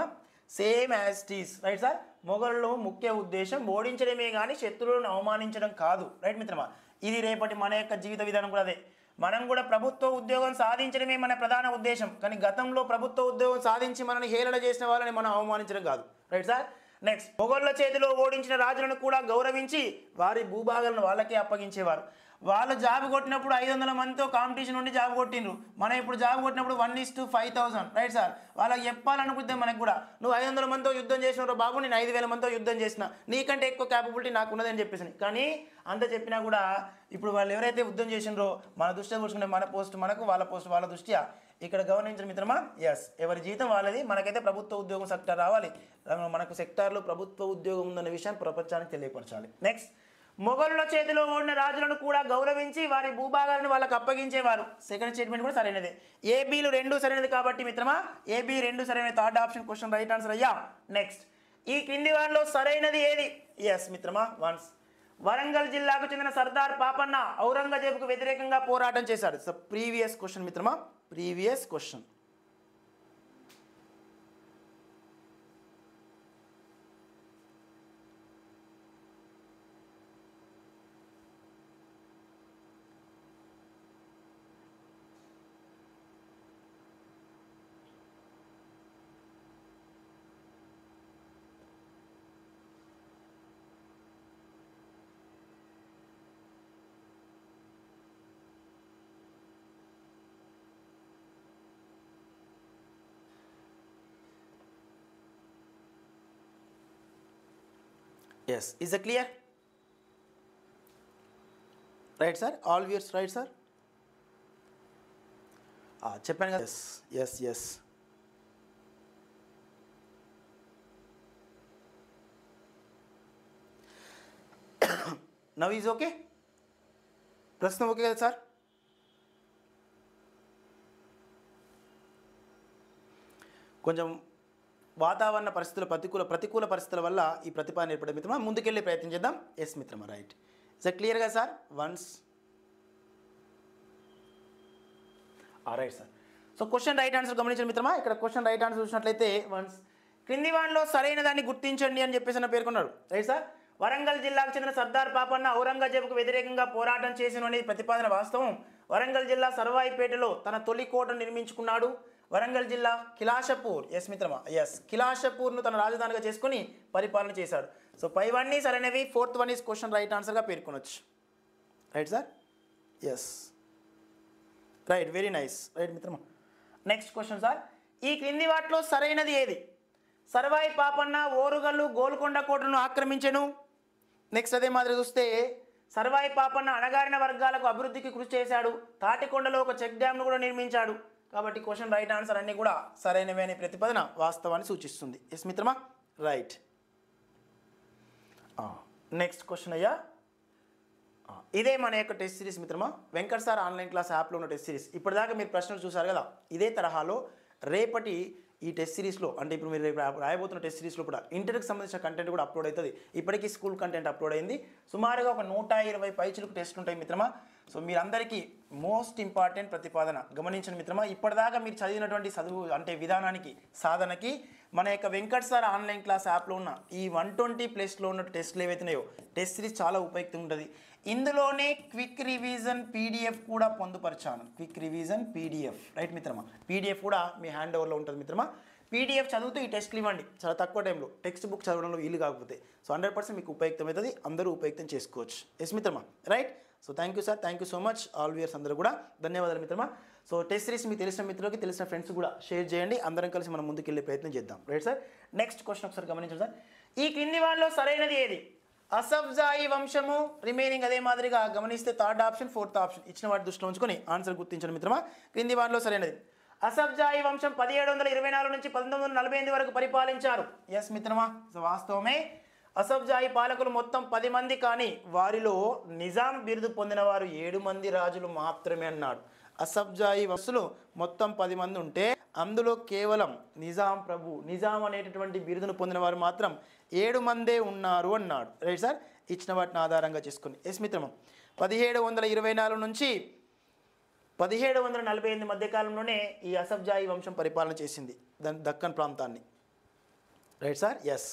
same as these. Right sir. మొఘలులో ముఖ్య ఉద్దేశం ఓడించడమే కానీ శత్రువులను అవమానించడం కాదు. రైట్ మిత్రమా. ఇది రేపటి మన యొక్క జీవిత విధానం కూడా అదే. మనం కూడా ప్రభుత్వ ఉద్యోగం సాధించడమే మన ప్రధాన ఉద్దేశం, కానీ గతంలో ప్రభుత్వ ఉద్యోగం సాధించి మనల్ని హేళన చేసిన వాళ్ళని మనం అవమానించడం కాదు. Right sir. నెక్స్ట్, మొఘళ్ళ చేతిలో ఓడించిన రాజులను కూడా గౌరవించి వారి భూభాగాలను వాళ్ళకే అప్పగించేవారు. వాళ్ళు జాబ్ కొట్టినప్పుడు 500 మందితో కాంపిటీషన్ ఉండి జాబ్ కొట్టిండ్రు. మనం ఇప్పుడు జాబ్ కొట్టినప్పుడు 1:5000. Right sir. వాళ్ళకి చెప్పాలనుకుంటే మనకు కూడా, నువ్వు 500 మందితో యుద్ధం చేసినారు బాబు, నేను 5000 మందితో యుద్ధం చేసిన, నీకంటే ఎక్కువ క్యాపబిలిటీ నాకు ఉన్నదని చెప్పేసి. కానీ అంత చెప్పినా కూడా ఇప్పుడు వాళ్ళు ఎవరైతే యుద్ధం చేసినారో మన దృష్ట్యా చూసుకుంటే మన పోస్ట్ మనకు, వాళ్ళ పోస్ట్ వాళ్ళ దృష్ట్యా. ఇక్కడ గమనించిన మిత్రమా, ఎస్ ఎవరి జీతం వాళ్ళది. మనకైతే ప్రభుత్వ ఉద్యోగం సెక్టార్ రావాలి. మనకు సెక్టార్లో ప్రభుత్వ ఉద్యోగం ఉందన్న విషయాన్ని ప్రపంచానికి తెలియపరచాలి. నెక్స్ట్, మొఘలుల చేతిలో ఓడిన రాజులను కూడా గౌరవించి వారి భూభాగాలను వాళ్ళకి అప్పగించేవారు. సెకండ్ స్టేట్మెంట్ కూడా సరైనదే. ఏబీలు రెండు సరైనది కాబట్టి మిత్రమా ఏబీ రెండు సరైనది. Third option question right answer అయ్యా. నెక్స్ట్, ఈ క్రింది వారిలో సరైనది ఏది? ఎస్ మిత్రమా వన్స్ వరంగల్ జిల్లాకు చెందిన సర్దార్ పాపన్న ఔరంగజేబుకు వ్యతిరేకంగా పోరాటం చేశాడు. సో ప్రీవియస్ క్వశ్చన్ మిత్రమా, previous question. Yes, is it clear? Right sir, all viewers right sir? చెప్పాను కదా. yes yes now is okay? ప్రశ్న ఓకే కదా సార్? కొంచెం వాతావరణ పరిస్థితుల ప్రతికూల పరిస్థితుల వల్ల ఈ ప్రతిపాదన ఏర్పడే మిత్రమా ముందుకెళ్ళే ప్రయత్నం చేద్దాం. ఎస్ మిత్రమా రైట్. ఇస్ క్లియర్గా sir? Once right sir. So question right answer గమనించండి మిత్రమా. ఇక్కడ క్వశ్చన్ రైట్ ఆన్సర్ చూసినట్లయితే వన్స్ క్రింది వాటిలో సరైన దాన్ని గుర్తించండి అని చెప్పేసి పేర్కొన్నాడు. Right sir. వరంగల్ జిల్లాకు చెందిన సర్దార్ పాపన్న ఔరంగజేబుకు వ్యతిరేకంగా పోరాటం చేసిన ప్రతిపాదన వాస్తవం. వరంగల్ జిల్లా సర్వాయిపేటలో తన తొలి కోటను నిర్మించుకున్నాడు. వరంగల్ జిల్లా కిలాషపూర్, ఎస్ మిత్రమా ఎస్ కిలాషపూర్ను తన రాజధానిగా చేసుకుని పరిపాలన చేశాడు. సో పై వన్నీ సరైనవి. Fourth one is question right ఆన్సర్గా పేర్కొనొచ్చు. Right sir. Yes right, very nice. Right మిత్రమా. నెక్స్ట్ క్వశ్చన్ సార్, ఈ క్రింది వాటిలో సరైనది ఏది? సర్వాయి పాపన్న ఓరుగల్లు గోల్కొండ కోటను ఆక్రమించెను. నెక్స్ట్ అదే మాదిరి చూస్తే సర్వాయి పాపన్న అణగారిన వర్గాలకు అభివృద్ధికి కృషి చేశాడు. తాటికొండలో ఒక చెక్ డ్యామ్ను కూడా నిర్మించాడు. కాబట్టి క్వశ్చన్ రైట్ ఆన్సర్ అన్నీ కూడా సరైనవి అనే ప్రతిపాదన వాస్తవాన్ని సూచిస్తుంది. ఎస్ మిత్రమా రైట్. నెక్స్ట్ క్వశ్చన్ అయ్యా, ఇదే మన యొక్క టెస్ట్ సిరీస్ మిత్రమా, వెంకట్ సార్ ఆన్లైన్ క్లాస్ యాప్లో ఉన్న టెస్ట్ సిరీస్. ఇప్పటిదాకా మీరు ప్రశ్నలు చూసారు కదా, ఇదే తరహాలో రేపటి ఈ టెస్ట్ సిరీస్లో, అంటే ఇప్పుడు మీరు రాయబోతున్న టెస్ట్ సిరీస్లో కూడా ఇంటర్కి సంబంధించిన కంటెంట్ కూడా అప్లోడ్ అవుతుంది. ఇప్పటికీ స్కూల్ కంటెంట్ అప్లోడ్ అయింది. సుమారుగా ఒక 120 పైచులకు టెస్ట్ ఉంటాయి మిత్రమా. సో మీరందరికీ మోస్ట్ ఇంపార్టెంట్ ప్రతిపాదన గమనించండి మిత్రమా. ఇప్పటిదాకా మీరు చదివినటువంటి చదువు అంటే విధానానికి సాధనకి మన యొక్క వెంకట్ సార్ ఆన్లైన్ క్లాస్ యాప్లో ఉన్న ఈ 120+ ఉన్న టెస్ట్లు ఏవైతున్నాయో టెస్ట్ సిరీస్ చాలా ఉపయుక్తంగా ఉంటుంది. ఇందులోనే క్విక్ రివిజన్ పీడిఎఫ్ కూడా పొందుపరిచాను. క్విక్ రివిజన్ పీడిఎఫ్, రైట్ మిత్రమా. పీడిఎఫ్ కూడా మీ హ్యాండ్ ఓవర్లో ఉంటుంది మిత్రమా. పీడిఎఫ్ చదువుతూ ఈ టెస్ట్లు ఇవ్వండి చాలా తక్కువ టైంలో, టెక్స్ట్ బుక్ చదవడంలో వీలు కాకపోతే. సో 100% మీకు ఉపయుక్తమవుతుంది, అందరూ ఉపయుక్తం చేసుకోవచ్చు. ఎస్ మిత్రమా, right. So thank you sir, thank you so much all viewers అందరూ కూడా ధన్యవాదాలు మిత్రమా. సో టెస్ట్ సిరీస్ మీకు తెలిసిన మిత్రులకి తెలిసిన ఫ్రెండ్స్ కూడా షేర్ చేయండి. అందరం కలిసి మనం ముందుకు వెళ్ళే ప్రయత్నం చేద్దాం, రైట్ సార్. నెక్స్ట్ క్వశ్చన్ ఒకసారి గమనించండి సార్. ఈ క్రింది వాళ్ళలో సరైనది ఏది? అసఫ్జాయి వంశము. రిమైనింగ్ అదే మాదిరిగా గమనిస్తే థర్డ్ ఆప్షన్, ఫోర్త్ ఆప్షన్ ఇచ్చిన వాటి దృష్టిలో ఉంచుకొని ఆన్సర్ గుర్తించండి మిత్రమా. క్రింది వాటిలో సరైనది. అసఫ్జాయి వంశం 1724 నుంచి 1948 వరకు పరిపాలించారు. ఎస్ మిత్రమా, సో వాస్తవమే. అసఫ్జాయి పాలకులు మొత్తం 10 మంది, కానీ వారిలో నిజాం బిరుదు పొందిన వారు 7 మంది రాజులు మాత్రమే అన్నాడు. అసఫ్జాయి వంశులు మొత్తం 10 మంది ఉంటే అందులో కేవలం నిజాం ప్రభు, నిజాం అనేటటువంటి బిరుదును పొందిన వారు మాత్రం 7 మందే ఉన్నారు అన్నాడు, రైట్ సార్. ఇచ్చిన వాటిని ఆధారంగా చేసుకుని. ఎస్ మిత్రమా, 1724 నుంచి 1748 మధ్యకాలంలోనే ఈ అసఫ్జాయి వంశం పరిపాలన చేసింది దక్కన్ ప్రాంతాన్ని, రైట్ సార్. ఎస్,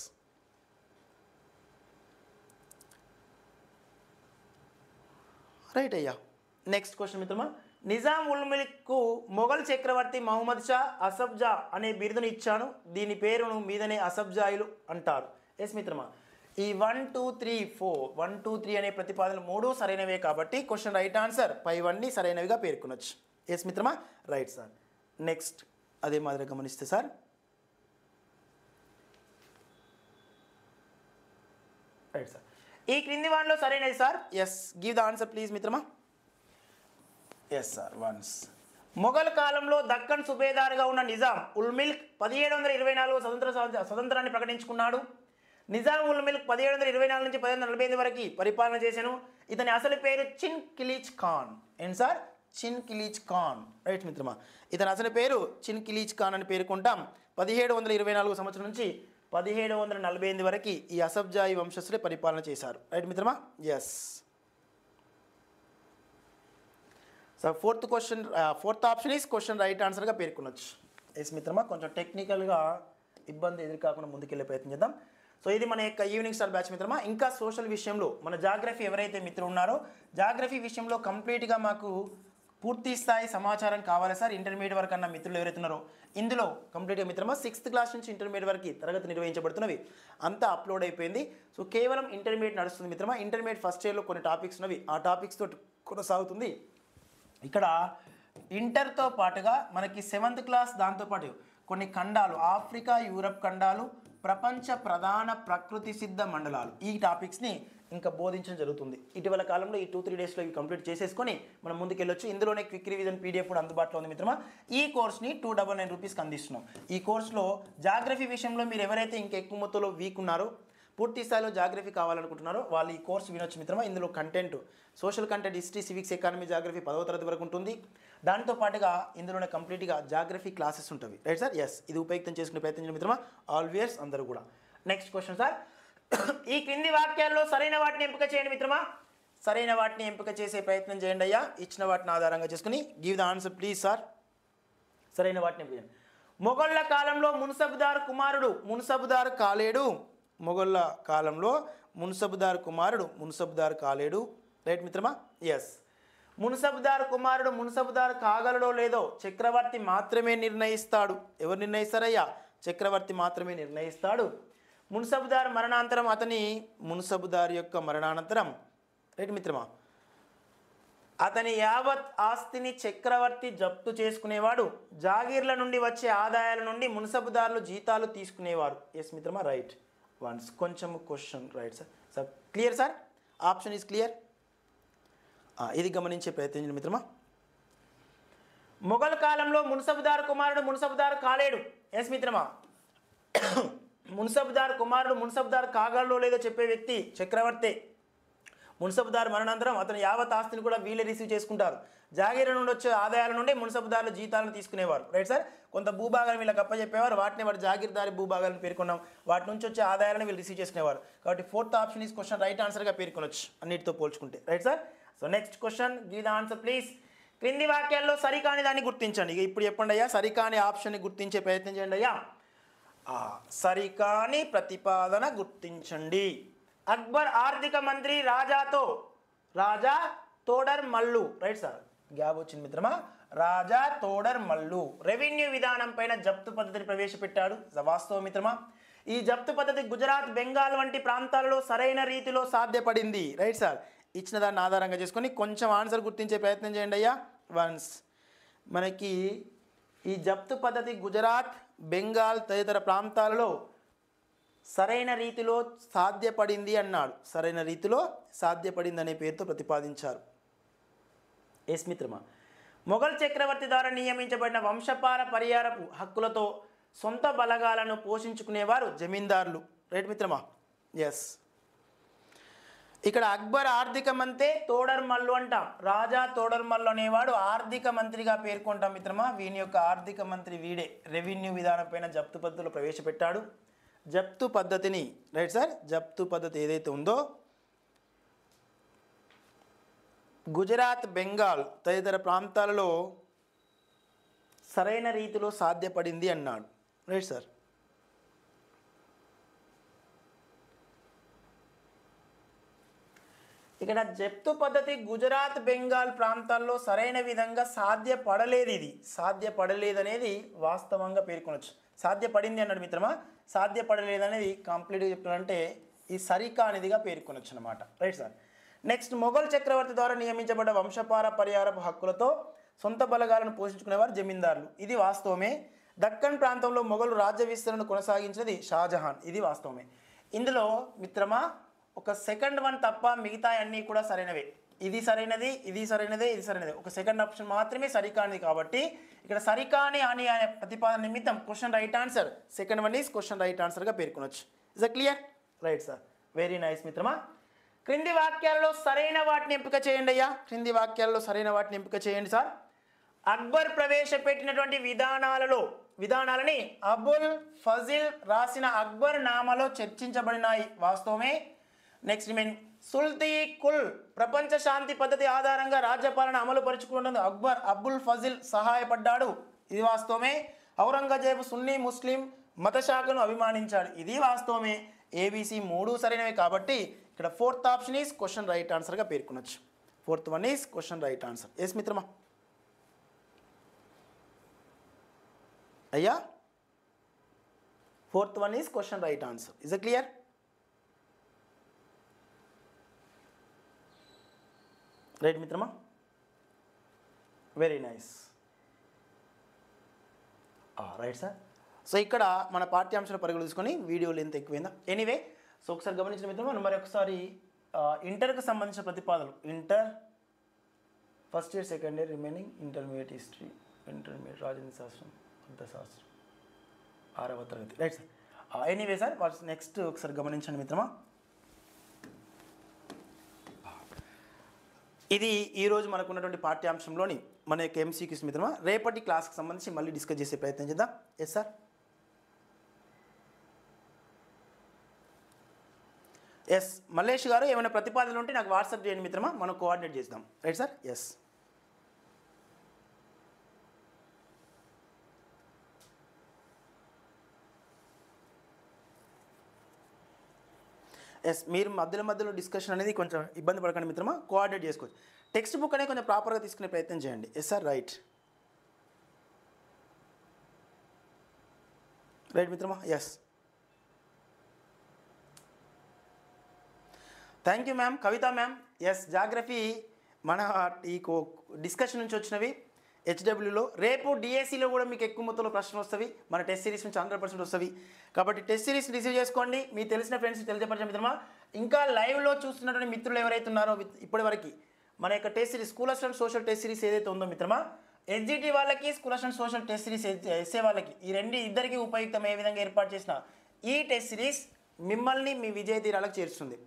రైట్ అయ్యా. నెక్స్ట్ క్వశ్చన్ మిత్రమా. నిజాం ఉల్ ముల్క్కు మొఘల్ చక్రవర్తి మహమ్మద్ షా అసఫ్జా అనే బిరుదును ఇచ్చాను. దీని పేరును మీదనే అసఫ్జాయిలు అంటారు. ఎస్ మిత్రమా, ఈ 1 2 3 4 1 2 3 అనే ప్రతిపాదనలు 3 సరైనవే కాబట్టి క్వశ్చన్ రైట్ ఆన్సర్ పైవన్నీ సరైనవిగా పేర్కొనొచ్చు. ఎస్ మిత్రమా, రైట్ సార్. నెక్స్ట్ అదే మాదిరి గమనిస్తే సార్, రైట్ సార్. ఈ క్రింది వాటిలో సరైనది sir. Yes, give the answer please మిత్రమా. Yes sir, once. మొఘల్ కాలంలో దక్కన్ సుబేదార్గా ఉన్న నిజాం ఉల్ ముల్క్ 1724 స్వతంత్రాన్ని ప్రకటించుకున్నాడు. నిజాం ఉల్ ముల్క్ 1724 నుంచి 1748 వరకు పరిపాలన చేశాను. ఇతని అసలు పేరు చిన్ కిలీచ్ ఖాన్. ఏంటి సార్? చిన్ కిలీచ్ ఖాన్, రైట్ మిత్రమా. ఇతని అసలు పేరు చిన్ కిలీచ్ ఖాన్ అని పేర్కొంటాం. 1724 సంవత్సరం నుంచి 1748 వరకు ఈ అసఫ్జాయి వంశస్థులే పరిపాలన చేశారు, రైట్ మిత్రమా. Yes. So fourth option is question right ఆన్సర్గా పేర్కొనొచ్చు. ఎస్ మిత్రమా, కొంచెం టెక్నికల్గా ఇబ్బంది ఎదురు కాకుండా ముందుకెళ్ళే ప్రయత్నం చేద్దాం. సో ఇది మన యొక్క ఈవినింగ్ స్టార్ బ్యాచ్ మిత్రమా. ఇంకా సోషల్ విషయంలో మన జాగ్రఫీ ఎవరైతే మిత్రులు ఉన్నారో జాగ్రఫీ విషయంలో కంప్లీట్గా మాకు పూర్తి స్థాయి సమాచారం కావాలి సార్. ఇంటర్మీడియట్ వరకు అన్న మిత్రులు ఎవరైతే ఉన్నారో ఇందులో కంప్లీట్గా మిత్రమా 6th క్లాస్ నుంచి ఇంటర్మీడియట్ వరకు తరగతి నిర్వహించబడుతున్నవి అంతా అప్లోడ్ అయిపోయింది. సో కేవలం ఇంటర్మీడియట్ నడుస్తుంది మిత్రమా. ఇంటర్మీడియట్ ఫస్ట్ ఇయర్లో కొన్ని టాపిక్స్ ఉన్నవి, ఆ టాపిక్స్ తోటి కొనసాగుతుంది. ఇక్కడ ఇంటర్తో పాటుగా మనకి 7th క్లాస్ దాంతోపాటు కొన్ని ఖండాలు, ఆఫ్రికా, యూరప్ ఖండాలు, ప్రపంచ ప్రధాన ప్రకృతి సిద్ధ మండలాలు, ఈ టాపిక్స్ని ఇంకా బోధించడం జరుగుతుంది. ఇటీవల కాలంలో ఈ 2-3 డేస్లో ఇవి కంప్లీట్ చేసేసుకొని మనం ముందుకెళ్ళొచ్చు. ఇందులోనే క్విక్ రివిజన్ పీడిఎఫ్ కూడా అందుబాటులో ఉంది మిత్రమా. ఈ కోర్స్ని 299 రూపీస్కి అందిస్తున్నాం. ఈ కోర్సులో జాగ్రఫీ విషయంలో మీరు ఎవరైతే ఇంకా ఎక్కువ మొత్తంలో వీక్ ఉన్నారో, పూర్తి స్థాయిలో జాగ్రఫీ కావాలనుకుంటున్నారో వాళ్ళు ఈ కోర్సు వినొచ్చు మిత్రమా. ఇందులో content social content, history, civics, economy, geography 10వ తరగతి వరకు ఉంటుంది. దాంతో పాటుగా ఇందులోనే కంప్లీట్గా జాగ్రఫీ క్లాసెస్ ఉంటుంది, రైట్ సార్. ఎస్, ఇది ఉపయుక్తం చేసుకునే ప్రయత్నం చేయండి మిత్రమా, ఆల్ వ్యూయర్స్ అందరూ కూడా. Next question sir. ఈ క్రింది వాక్యాల్లో సరైన వాటిని ఎంపిక చేయండి మిత్రమా. సరైన వాటిని ఎంపిక చేసే ప్రయత్నం చేయండి అయ్యా. ఇచ్చిన వాటిని ఆధారంగా చేసుకుని give the answer please sir. సరైన వాటిని ఎంపిక చేయండి. మొఘళ్ళ కాలంలో మున్సబ్దార్ కుమారుడు మున్సబ్దార్ కాలేడు. మొఘళ్ళ కాలంలో మున్సబ్దార్ కుమారుడు మున్సబ్దార్ కాలేడు, రైట్ మిత్రమా. ఎస్, మున్సబ్దార్ కుమారుడు మున్సబ్దార్ కాగలడో లేదో చక్రవర్తి మాత్రమే నిర్ణయిస్తాడు. ఎవరు నిర్ణయిస్తారయ్యా? చక్రవర్తి మాత్రమే నిర్ణయిస్తాడు. మున్సబ్దార్ మరణాంతరం మున్సబ్దార్ యొక్క మరణానంతరం, రైట్ మిత్రమా, అతని యావత్ ఆస్తిని చక్రవర్తి జప్తు చేసుకునేవాడు. జాగీర్ల నుండి వచ్చే ఆదాయాల నుండి మున్సబ్దార్లు జీతాలు తీసుకునేవారు. ఎస్ మిత్రమా, రైట్. వన్స్ కొంచెం question right sir. Sir clear sir, option is clear. ఇది గమనించే ప్రయత్నించండి మిత్రమా. మొఘల్ కాలంలో మున్సబ్దార్ కుమారుడు మున్సబ్దార్ కాలేడు. ఎస్ మిత్రమా, మున్సబ్దార్ కుమారుడు మున్సబ్దార్ కాగలడో లేదో చెప్పే వ్యక్తి చక్రవర్తి. మున్సబ్దార్ మరణానంతరం అతని యావత్ ఆస్తిని కూడా వీళ్ళే రిసీవ్ చేసుకుంటారు. జాగీర నుండి వచ్చే ఆదాయాల నుండి మున్సబ్దారులు జీతాలను తీసుకునేవారు. Right sir. కొంత భూభాగాలను వీళ్ళకి అప్పచెప్పేవారు, వాటిని వాడు జాగీర్దారి భూభాగాలను పేర్కొన్నాం. వాటి నుంచి వచ్చే ఆదాయాలను వీళ్ళు రిసీవ్ చేసుకునేవారు. కాబట్టి fourth option is question right ఆన్సర్గా పేర్కొనొచ్చు అన్నిటితో పోల్చుకుంటే. Right sir. So next question, give the answer please. క్రింది వాక్యాల్లో సరికాని దాన్ని గుర్తించండి. ఇక ఇప్పుడు చెప్పండి అయ్యా, సరికాని ఆప్షన్ని గుర్తించే ప్రయత్నం చేయండి అయ్యా. సరికాని ప్రతిపాదన గుర్తించండి. అక్బర్ ఆర్థిక మంత్రి రాజా Todar Mallu. Right sir, gap వచ్చింది మిత్రమా. రాజా తోడర్ మల్లు రెవెన్యూ విధానం పైన జప్తు పద్ధతిని ప్రవేశపెట్టాడు. వాస్తవం మిత్రమా. ఈ జప్తు పద్ధతి గుజరాత్, బెంగాల్ వంటి ప్రాంతాలలో సరైన రీతిలో సాధ్యపడింది. Right sir. ఇచ్చిన దాన్ని ఆధారంగా చేసుకొని కొంచెం ఆన్సర్ గుర్తించే ప్రయత్నం చేయండి అయ్యా. వన్స్ మనకి ఈ జప్తు పద్ధతి గుజరాత్, బెంగాల్ తదితర ప్రాంతాలలో సరైన రీతిలో సాధ్యపడింది అన్నాడు. సరైన రీతిలో సాధ్యపడింది అనే పేరుతో ప్రతిపాదించారు. ఎస్ మిత్రమా. మొఘల్ చక్రవర్తి ద్వారా నియమించబడిన వంశపార పరిహారపు హక్కులతో సొంత బలగాలను పోషించుకునేవారు జమీందారులు. రైట్ మిత్రమా. ఎస్. ఇక్కడ అక్బర్ ఆర్థిక మంత్రి తోడర్ మల్లు అంటాం. రాజా తోడర్ మల్లు అనేవాడు ఆర్థిక మంత్రిగా పేర్కొంటాం మిత్రమా. వీని యొక్క ఆర్థిక మంత్రి వీడే. రెవెన్యూ విధానం పైన జప్తు పద్ధతిలో ప్రవేశపెట్టాడు. జప్తు పద్ధతిని, రైట్ సార్, జప్తు పద్ధతి ఏదైతే ఉందో గుజరాత్, బెంగాల్ తదితర ప్రాంతాలలో సరైన రీతిలో సాధ్యపడింది అన్నాడు. Right sir. ఇక్కడ జప్తు పద్ధతి గుజరాత్, బెంగాల్ ప్రాంతాల్లో సరైన విధంగా సాధ్యపడలేదు. ఇది సాధ్యపడలేదు అనేది వాస్తవంగా పేర్కొనవచ్చు. సాధ్యపడింది అన్నాడు మిత్రమా. సాధ్యపడలేదు అనేది కంప్లీట్గా చెప్పాలంటే ఈ సరికానిదిగా పేర్కొనవచ్చు అన్నమాట. Right sir. నెక్స్ట్, మొఘల్ చక్రవర్తి ద్వారా నియమించబడ్డ వంశపార పరిహారపు హక్కులతో సొంత బలగాలను పోషించుకునేవారు జమీందారులు. ఇది వాస్తవమే. దక్కన్ ప్రాంతంలో మొఘలు రాజ్య విస్తరణను కొనసాగించినది షాజహాన్. ఇది వాస్తవమే. ఇందులో మిత్రమా ఒక సెకండ్ వన్ తప్ప మిగతా అన్నీ కూడా సరైనవే. ఇది సరైనది, ఇది సరైనదే, ఇది సరైనదే. ఒక సెకండ్ ఆప్షన్ మాత్రమే సరికానిది. కాబట్టి ఇక్కడ సరికాని అని అనే ప్రతిపాదన నిమిత్తం question right answer second one is question right ఆన్సర్గా పేర్కొనవచ్చు. Is clear? Right sir. Very nice మిత్రమా. క్రింది వాక్యాలలో సరైన వాటిని ఎంపిక చేయండి అయ్యా. క్రింది వాక్యాలలో సరైన వాటిని ఎంపిక చేయండి సార్. అక్బర్ ప్రవేశపెట్టినటువంటి విధానాలని అబుల్ ఫజిల్ రాసిన అక్బర్ నామాలో చర్చించబడినాయి. వాస్తవమే. నెక్స్ట్ సుల్తీ కుల్ ప్రపంచ శాంతి పద్ధతి ఆధారంగా రాజ్యపాలన అమలు పరుచుకుంటుంది అబుల్ ఫజిల్ సహాయపడ్డాడు. ఇది వాస్తవమే. ఔరంగజేబు సున్నీ ముస్లిం మత శాఖను అభిమానించాడు. ఇది వాస్తవమే. ఏబిసి మూడు సరైనవి. కాబట్టి ఇక్కడ fourth option is question right ఆన్సర్గా పేర్కొనవచ్చు. Fourth one is question right answer. Yes మిత్రమా. అయ్యా, fourth one is question right answer. Is clear? Right మిత్రమా. Very nice. Right sir. So ఇక్కడ మన పాఠ్యాంశాల పరిగణలు తీసుకొని వీడియో లెంత్ ఎక్కువైందా? ఎనీవే, సో ఒకసారి గమనించిన మిత్రమా, మరి ఒకసారి ఇంటర్కి సంబంధించిన ప్రతిపాదనలు. Inter first year, second year, remaining intermediate history, intermediate రాజనీతి శాస్త్రం, అర్థశాస్త్రం, 6వ తరగతి. Right sir. Anyway sir, next ఒకసారి గమనించండి మిత్రమా. ఇది ఈరోజు మనకు ఉన్నటువంటి పాఠ్యాంశంలోని మన యొక్క ఎంసీక్యూస్ మిత్రమా. రేపటి క్లాస్కి సంబంధించి మళ్ళీ డిస్కస్ చేసే ప్రయత్నం చేద్దాం. Yes sir. ఎస్ మల్లేష్ గారు, ఏమైనా ప్రతిపాదనలు ఉంటే నాకు వాట్సాప్ చేయండి మిత్రమా, మనం కోఆర్డినేట్ చేద్దాం. Right sir. ఎస్. ఎస్, మీరు మధ్యలో డిస్కషన్ అనేది కొంచెం ఇబ్బంది పడకండి మిత్రమా, కోఆర్డినేట్ చేసుకోవచ్చు. టెక్స్ట్ బుక్ అనేది కొంచెం ప్రాపర్గా తీసుకునే ప్రయత్నం చేయండి. Yes sir. రైట్ మిత్రమా. Yes. Thank you ma'am. Kavitha ma'am. Yes, geography మన ఈ డిస్కషన్ నుంచి వచ్చినవి హెచ్డబ్ల్యూలో. రేపు డిఎస్సిలో కూడా మీకు ఎక్కువ మొత్తంలో ప్రశ్నలు వస్తాయి. మన టెస్ట్ సిరీస్ నుంచి 100% వస్తాయి. కాబట్టి టెస్ట్ సిరీస్ రిసీవ్ చేసుకోండి. మీ తెలిసిన ఫ్రెండ్స్కి తెలియపరచండి మిత్రమా. ఇంకా లైవ్లో చూస్తున్నటువంటి మిత్రులు ఎవరైతే ఉన్నారో ఇప్పటివరకు మన యొక్క test series school assistant social test series ఏదైతే ఉందో మిత్రమా, ఎస్జిటి వాళ్ళకి, school assistant social test series SA వాళ్ళకి, ఈ ఇద్దరికి ఉపయుక్తం ఏ విధంగా ఏర్పాటు చేసిన ఈ టెస్ట్ సిరీస్ మిమ్మల్ని మీ విజయ తీరాలకు చేరుస్తుంది.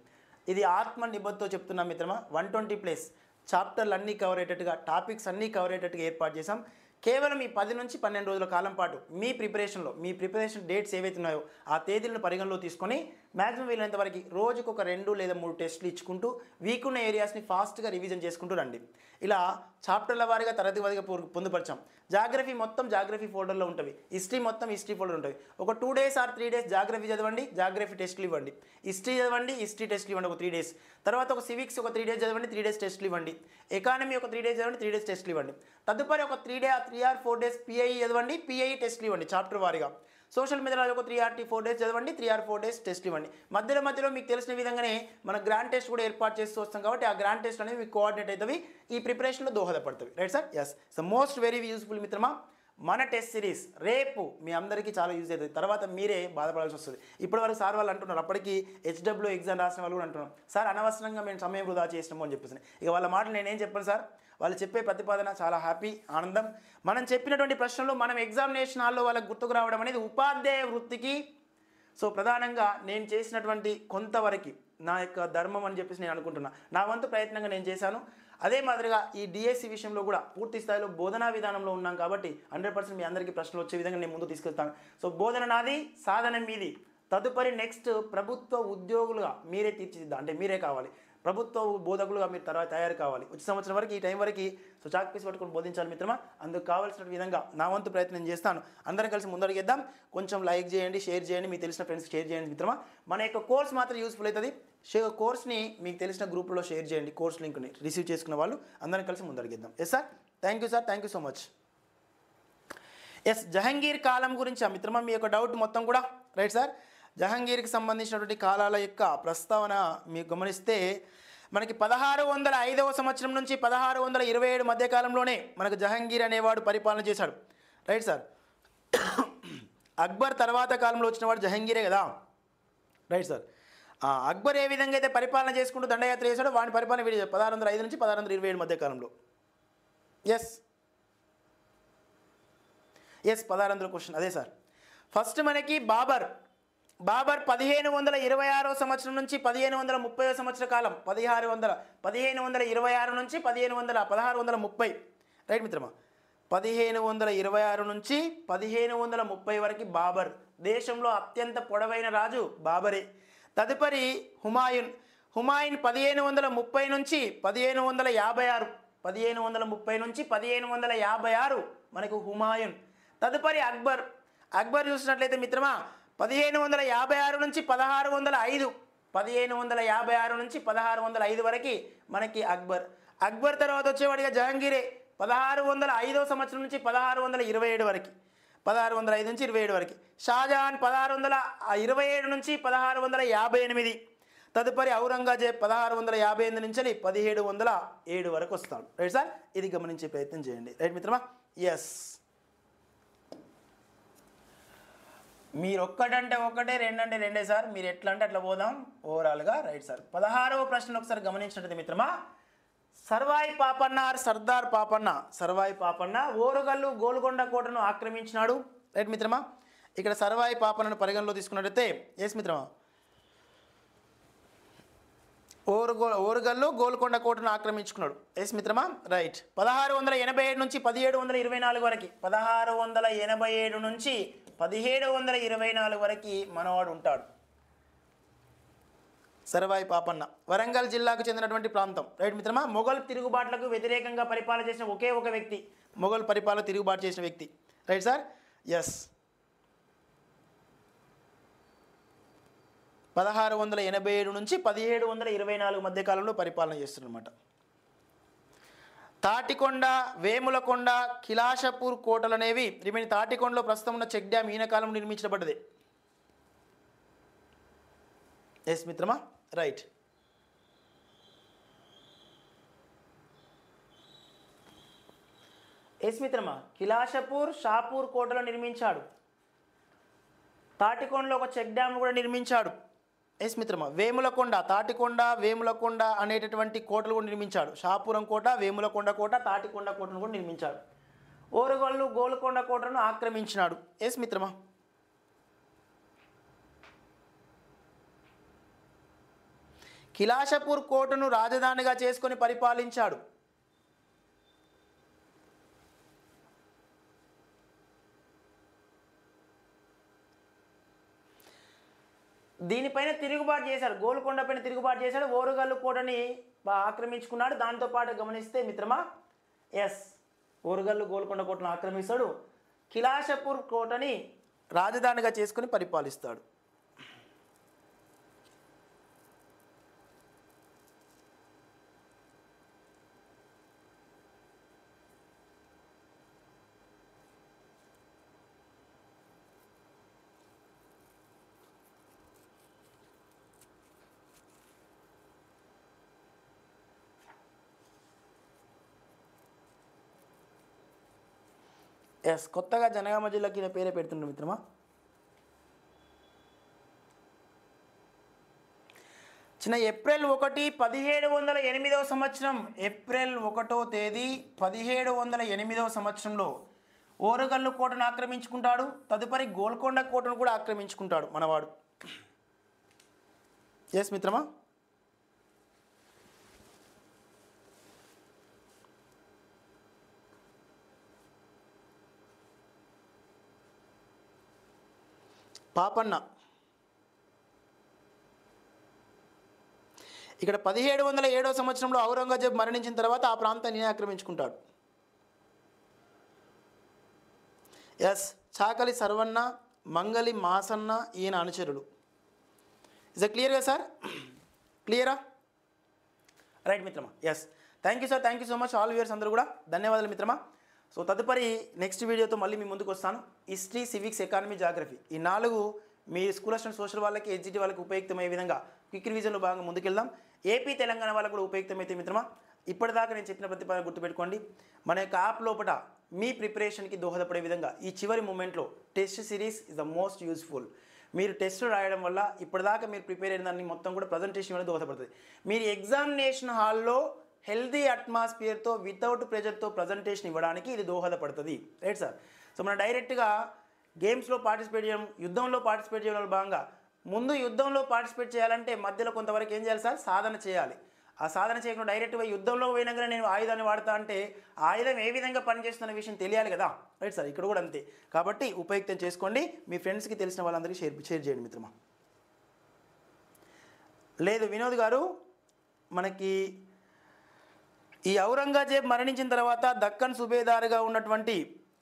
ఇది ఆత్మ నిబద్ధతో చెప్తున్నా మిత్రమా. 120+ చాప్టర్లు అన్నీ కవర్ అయ్యేటట్టుగా, టాపిక్స్ అన్నీ కవర్ అయ్యేటట్టుగా ఏర్పాటు చేసాం. కేవలం ఈ 10 నుంచి 12 రోజుల కాలం పాటు మీ ప్రిపరేషన్ డేట్స్ ఏవైతే ఉన్నాయో ఆ తేదీలను పరిగణలో తీసుకొని మ్యాక్సిమం వీలైనంత వరకు రోజుకు ఒక 2 లేదా 3 టెస్టులు ఇచ్చుకుంటూ వీక్ ఉన్న ఏరియాస్ని ఫాస్ట్గా రివిజన్ చేసుకుంటూ రండి. ఇలా చాప్టర్ల వారీగా తరగతి వారీగా పొందుపరిచాం. జాగ్రఫీ మొత్తం జాగ్రఫీ ఫోల్డర్లో ఉంటుంది, హిస్టరీ మొత్తం హిస్టరీ ఫోల్డర్ ఉంటుంది. ఒక 2 days or 3 days జాగ్రఫీ చదవండి, జాగ్రఫీ టెస్టులు ఇవ్వండి. హిస్టరీ చదవండి, హిస్టరీ టెస్టులు ఇవ్వండి ఒక 3 days. తర్వాత ఒక సివిక్స్ ఒక 3 days చదవండి, 3 days టెస్టులు ఇవ్వండి. ఎకానమీ ఒక 3 days చదవండి, 3 days టెస్టులు ఇవ్వండి. తదుపరి ఒక 3 or 4 days పిఐ చదవండి, పిఐ టెస్టులు ఇవ్వండి చాప్టర్ వారీగా. సోషల్ మీడియాలో ఒక 3 or 4 days చదవండి, 3 or 4 days టెస్టులు ఇవ్వండి. మధ్యలో మీకు తెలిసిన విధంగానే మన గ్రాండ్ టెస్ట్ కూడా ఏర్పాటు చేస్తూ వస్తాం కాబట్టి ఆ గ్రాండ్ టెస్ట్ అనేది మీకు కోఆర్డినేట్ అవుతుంది, ఈ ప్రిపరేషన్లో దోహదపడుతుంది. Right sir? Yes, so most very useful మిత్రమా. మన టెస్ట్ సిరీస్ రేపు మీ అందరికీ చాలా యూజ్ అవుతుంది. తర్వాత మీరే బాధపడాల్సి వస్తుంది. ఇప్పటివరకు సార్ వాళ్ళు అంటున్నారు, అప్పటికి హెచ్డబ్ల్యూ ఎగ్జామ్ రాసిన వాళ్ళు కూడా అంటున్నారు, సార్ అనవసరంగా మేము సమయం వృధా చేసినాము అని చెప్పేసి. ఇక వాళ్ళ మాటలు నేనేం చెప్పాను సార్, వాళ్ళు చెప్పే ప్రతిపాదన చాలా హ్యాపీ, ఆనందం. మనం చెప్పినటువంటి ప్రశ్నలు మనం ఎగ్జామినేషన్ హాల్లో వాళ్ళకి గుర్తుకు రావడం అనేది ఉపాధ్యాయ వృత్తికి సో ప్రధానంగా నేను చేసినటువంటి కొంతవరకు నా యొక్క ధర్మం అని చెప్పేసి నేను అనుకుంటున్నా. నా వంతు ప్రయత్నంగా నేను చేశాను. అదే మాదిరిగా ఈ డిఎస్సి విషయంలో కూడా పూర్తి స్థాయిలో బోధనా విధానంలో ఉన్నాం కాబట్టి 100% మీ అందరికీ ప్రశ్నలు వచ్చే విధంగా నేను ముందు తీసుకెళ్తాను. సో బోధన నాది, సాధన మీది. తదుపరి నెక్స్ట్ ప్రభుత్వ ఉద్యోగులుగా మీరే తీర్చిదిద్దా, అంటే మీరే కావాలి, ప్రభుత్వ బోధకులుగా మీరు తర్వాత తయారు కావాలి. వచ్చే సంవత్సరం వరకు ఈ టైం వరకు సో చాక్ పీస్ పట్టుకొని బోధించాలి మిత్రమా. అందుకు కావాల్సిన విధంగా నా వంతు ప్రయత్నం చేస్తాను. అందరం కలిసి ముందడుగేద్దాం. కొంచెం లైక్ చేయండి, షేర్ చేయండి, మీకు తెలిసిన ఫ్రెండ్స్కి షేర్ చేయండి మిత్రమా. మన యొక్క కోర్స్ మాత్రం యూస్ఫుల్ అవుతుంది. కోర్స్ని మీకు తెలిసిన గ్రూప్లో షేర్ చేయండి, కోర్స్ లింక్ని రిసీవ్ చేసుకున్న వాళ్ళు. అందరం కలిసి ముందడుగేద్దాం. Yes sir, thank you sir, thank you so much. Yes, Jahangir కాలం గురించి మిత్రమా మీ యొక్క డౌట్ మొత్తం కూడా. రైట్ సార్, జహంగీర్కి సంబంధించినటువంటి కాలాల యొక్క ప్రస్తావన మీరు గమనిస్తే మనకి 1605వ సంవత్సరం నుంచి 1627 మధ్యకాలంలోనే మనకు జహంగీర్ అనేవాడు పరిపాలన చేశాడు. రైట్ సార్, అక్బర్ తర్వాత కాలంలో వచ్చినవాడు జహంగీరే కదా. రైట్ సార్, అక్బర్ ఏ విధంగా అయితే పరిపాలన చేసుకుంటూ దండయాత్ర చేశాడో వాడి పరిపాలన వీడి 1605 నుంచి 1627 మధ్యకాలంలో. ఎస్ 1600 క్వశ్చన్ అదే సార్. ఫస్ట్ మనకి బాబర్ 1526వ సంవత్సరం నుంచి 1530వ సంవత్సర కాలం, 1526 నుంచి 1630. రైట్ మిత్రమా, 1526 నుంచి 1530 వరకు బాబర్. దేశంలో అత్యంత పొడవైన రాజు బాబరే. తదుపరి హుమాయూన్ 1530 నుంచి 1556, 1530 నుంచి 1556 మనకు హుమాయూన్. తదుపరి అక్బర్ చూసినట్లయితే మిత్రమా 1556 నుంచి 1605, 1556 నుంచి 1605 వరకు మనకి అక్బర్ తర్వాత వచ్చేవాడిగా జహంగీరే 1605వ సంవత్సరం నుంచి 1627 వరకు, 1605 నుంచి 27 వరకు. షాజహాన్ 1627 నుంచి 1658. తదుపరి ఔరంగజేబ్ 1658 నుంచి 1707 వరకు వస్తాడు. రైట్ సార్, ఇది గమనించే ప్రయత్నం చేయండి. రైట్ మిత్రమా. ఎస్, మీరు ఒక్కటంటే ఒకటే, రెండంటే రెండే సార్. మీరు ఎట్లా అంటే అట్లా పోదాం ఓవరాల్గా. రైట్ సార్, 16వ ప్రశ్న ఒకసారి గమనించినట్టు మిత్రమా. సర్వాయి పాపన్న సర్దార్ పాపన్న, సర్వాయి పాపన్న ఓరుగల్లు గోల్కొండ కోటను ఆక్రమించినాడు. రైట్ మిత్రమా, ఇక్కడ సర్వాయి పాపన్నను పరిగణలో తీసుకున్నట్టయితే ఎస్ మిత్రమా, ఓరుగల్లు గోల్కొండ కోటను ఆక్రమించుకున్నాడు. ఎస్ మిత్రమా. రైట్, 1687 నుంచి 1724 వరకు, 1687 నుంచి 1724 వరకు మనవాడు ఉంటాడు సర్వాయి పాపన్న. వరంగల్ జిల్లాకు చెందినటువంటి ప్రాంతం. రైట్ మిత్రమా, మొఘల్ తిరుగుబాట్లకు వ్యతిరేకంగా పరిపాలన చేసిన ఒకే ఒక వ్యక్తి, మొఘల్ పరిపాలన తిరుగుబాటు చేసిన వ్యక్తి. Right sir. ఎస్, 1687 నుంచి 1724 మధ్యకాలంలో పరిపాలన చేస్తున్నమాట. తాటికొండ, వేములకొండ, కిలాషపూర్ కోటలు అనేవి రిమైన్. తాటికొండలో ప్రస్తుతం ఉన్న చెక్ డ్యామ్ ఈయన కాలం నిర్మించబడ్డది. ఎస్ మిత్రమా. రైట్, ఎస్ మిత్రమా, కిలాషపూర్, షాపూర్ కోటలు నిర్మించాడు. తాటికొండలో ఒక చెక్ డ్యామ్ కూడా నిర్మించాడు. ఎస్ మిత్రమా, వేములకొండ, తాటికొండ, వేములకొండ అనేటటువంటి కోటలు కూడా నిర్మించాడు. షాపురం కోట, వేములకొండ కోట, తాటికొండ కోటను కూడా నిర్మించాడు. ఓరుగల్లు గోల్కొండ కోటను ఆక్రమించినాడు. ఎస్ మిత్రమా. కిలాషపూర్ కోటను రాజధానిగా చేసుకొని పరిపాలించాడు. దీనిపైన తిరుగుబాటు చేశాడు, గోల్కొండ పైన తిరుగుబాటు చేశాడు, ఓరుగల్లు కోటని ఆక్రమించుకున్నాడు. దాంతోపాటు గమనిస్తే మిత్రమా, ఎస్, ఓరుగల్లు గోల్కొండ కోటను ఆక్రమిస్తాడు, కిలాషపూర్ కోటని రాజధానిగా చేసుకుని పరిపాలిస్తాడు. ఎస్, కొత్తగా జనగామ జిల్లాకి ఈయన పేరే పెడుతుండ్రు మిత్రమా. చిన్న ఏప్రిల్ 1, 1708 సంవత్సరం, ఏప్రిల్ 1వ తేదీ 1708 సంవత్సరంలో ఓరుగల్లు కోటను ఆక్రమించుకుంటాడు. తదుపరి గోల్కొండ కోటను కూడా ఆక్రమించుకుంటాడు మనవాడు. ఎస్ మిత్రమా. పాపన్న ఇక్కడ 1707 సంవత్సరంలో ఔరంగజేబ్ మరణించిన తర్వాత ఆ ప్రాంతాన్ని ఆక్రమించుకుంటాడు. ఎస్, చాకలి సర్వన్న, మంగలి మాసన్న ఈయన అనుచరులు. ఇస్ క్లియర్గా సార్? క్లియరా? రైట్ మిత్రమా. Yes, thank you sir, thank you so much all viewers అందరూ కూడా ధన్యవాదాలు మిత్రమా. సో తదుపరి నెక్స్ట్ వీడియోతో మళ్ళీ మీ ముందుకు వస్తాను. హిస్టరీ, సివిక్స్, ఎకానమీ, జాగ్రఫీ ఈ 4 మీ స్కూల్ అసిస్టెంట్ సోషల్ వాళ్ళకి, ఎస్జిటి వాళ్ళకి ఉపయుక్తమయ్యే విధంగా క్విక్ రివిజన్లో భాగంగా ముందుకెళ్దాం. ఏపీ, తెలంగాణ వాళ్ళకు కూడా ఉపయుక్తమైతే మిత్రమా, ఇప్పటిదాకా నేను చెప్పిన ప్రతిపాదన గుర్తుపెట్టుకోండి. మన యొక్క యాప్ లోపల మీ ప్రిపరేషన్కి దోహదపడే విధంగా ఈ చివరి మూమెంట్లో test series is the most useful. మీరు టెస్ట్ రాయడం వల్ల ఇప్పటిదాకా మీరు ప్రిపేర్ అయిన దాన్ని మొత్తం కూడా ప్రజెంటేషన్ వల్ల దోహదపడుతుంది. మీరు ఎగ్జామినేషన్ హాల్లో హెల్దీ అట్మాస్ఫియర్తో, వితౌట్ ప్రెజర్తో ప్రజెంటేషన్ ఇవ్వడానికి ఇది దోహదపడుతుంది. Right sir. సో మనం డైరెక్ట్గా గేమ్స్లో పార్టిసిపేట్ చేయడం, యుద్ధంలో పార్టిసిపేట్ చేయడం భాగంగా ముందు యుద్ధంలో పార్టిసిపేట్ చేయాలంటే మధ్యలో కొంతవరకు ఏం చేయాలి సార్? సాధన చేయాలి. ఆ సాధన చేయకుండా డైరెక్ట్గా యుద్ధంలో పోయినాకనే నేను ఆయుధాన్ని వాడతా అంటే ఆయుధం ఏ విధంగా పనిచేస్తున్న విషయం తెలియాలి కదా. రైట్ సార్, ఇక్కడ కూడా అంతే. కాబట్టి ఉపయుక్తం చేసుకోండి, మీ ఫ్రెండ్స్కి తెలిసిన వాళ్ళందరికీ షేర్ చేయండి మిత్రమా. లేదు వినోద్ గారు, మనకి ఈ ఔరంగజేబ్ మరణించిన తర్వాత దక్కన్ సుబేదారుగా ఉన్నటువంటి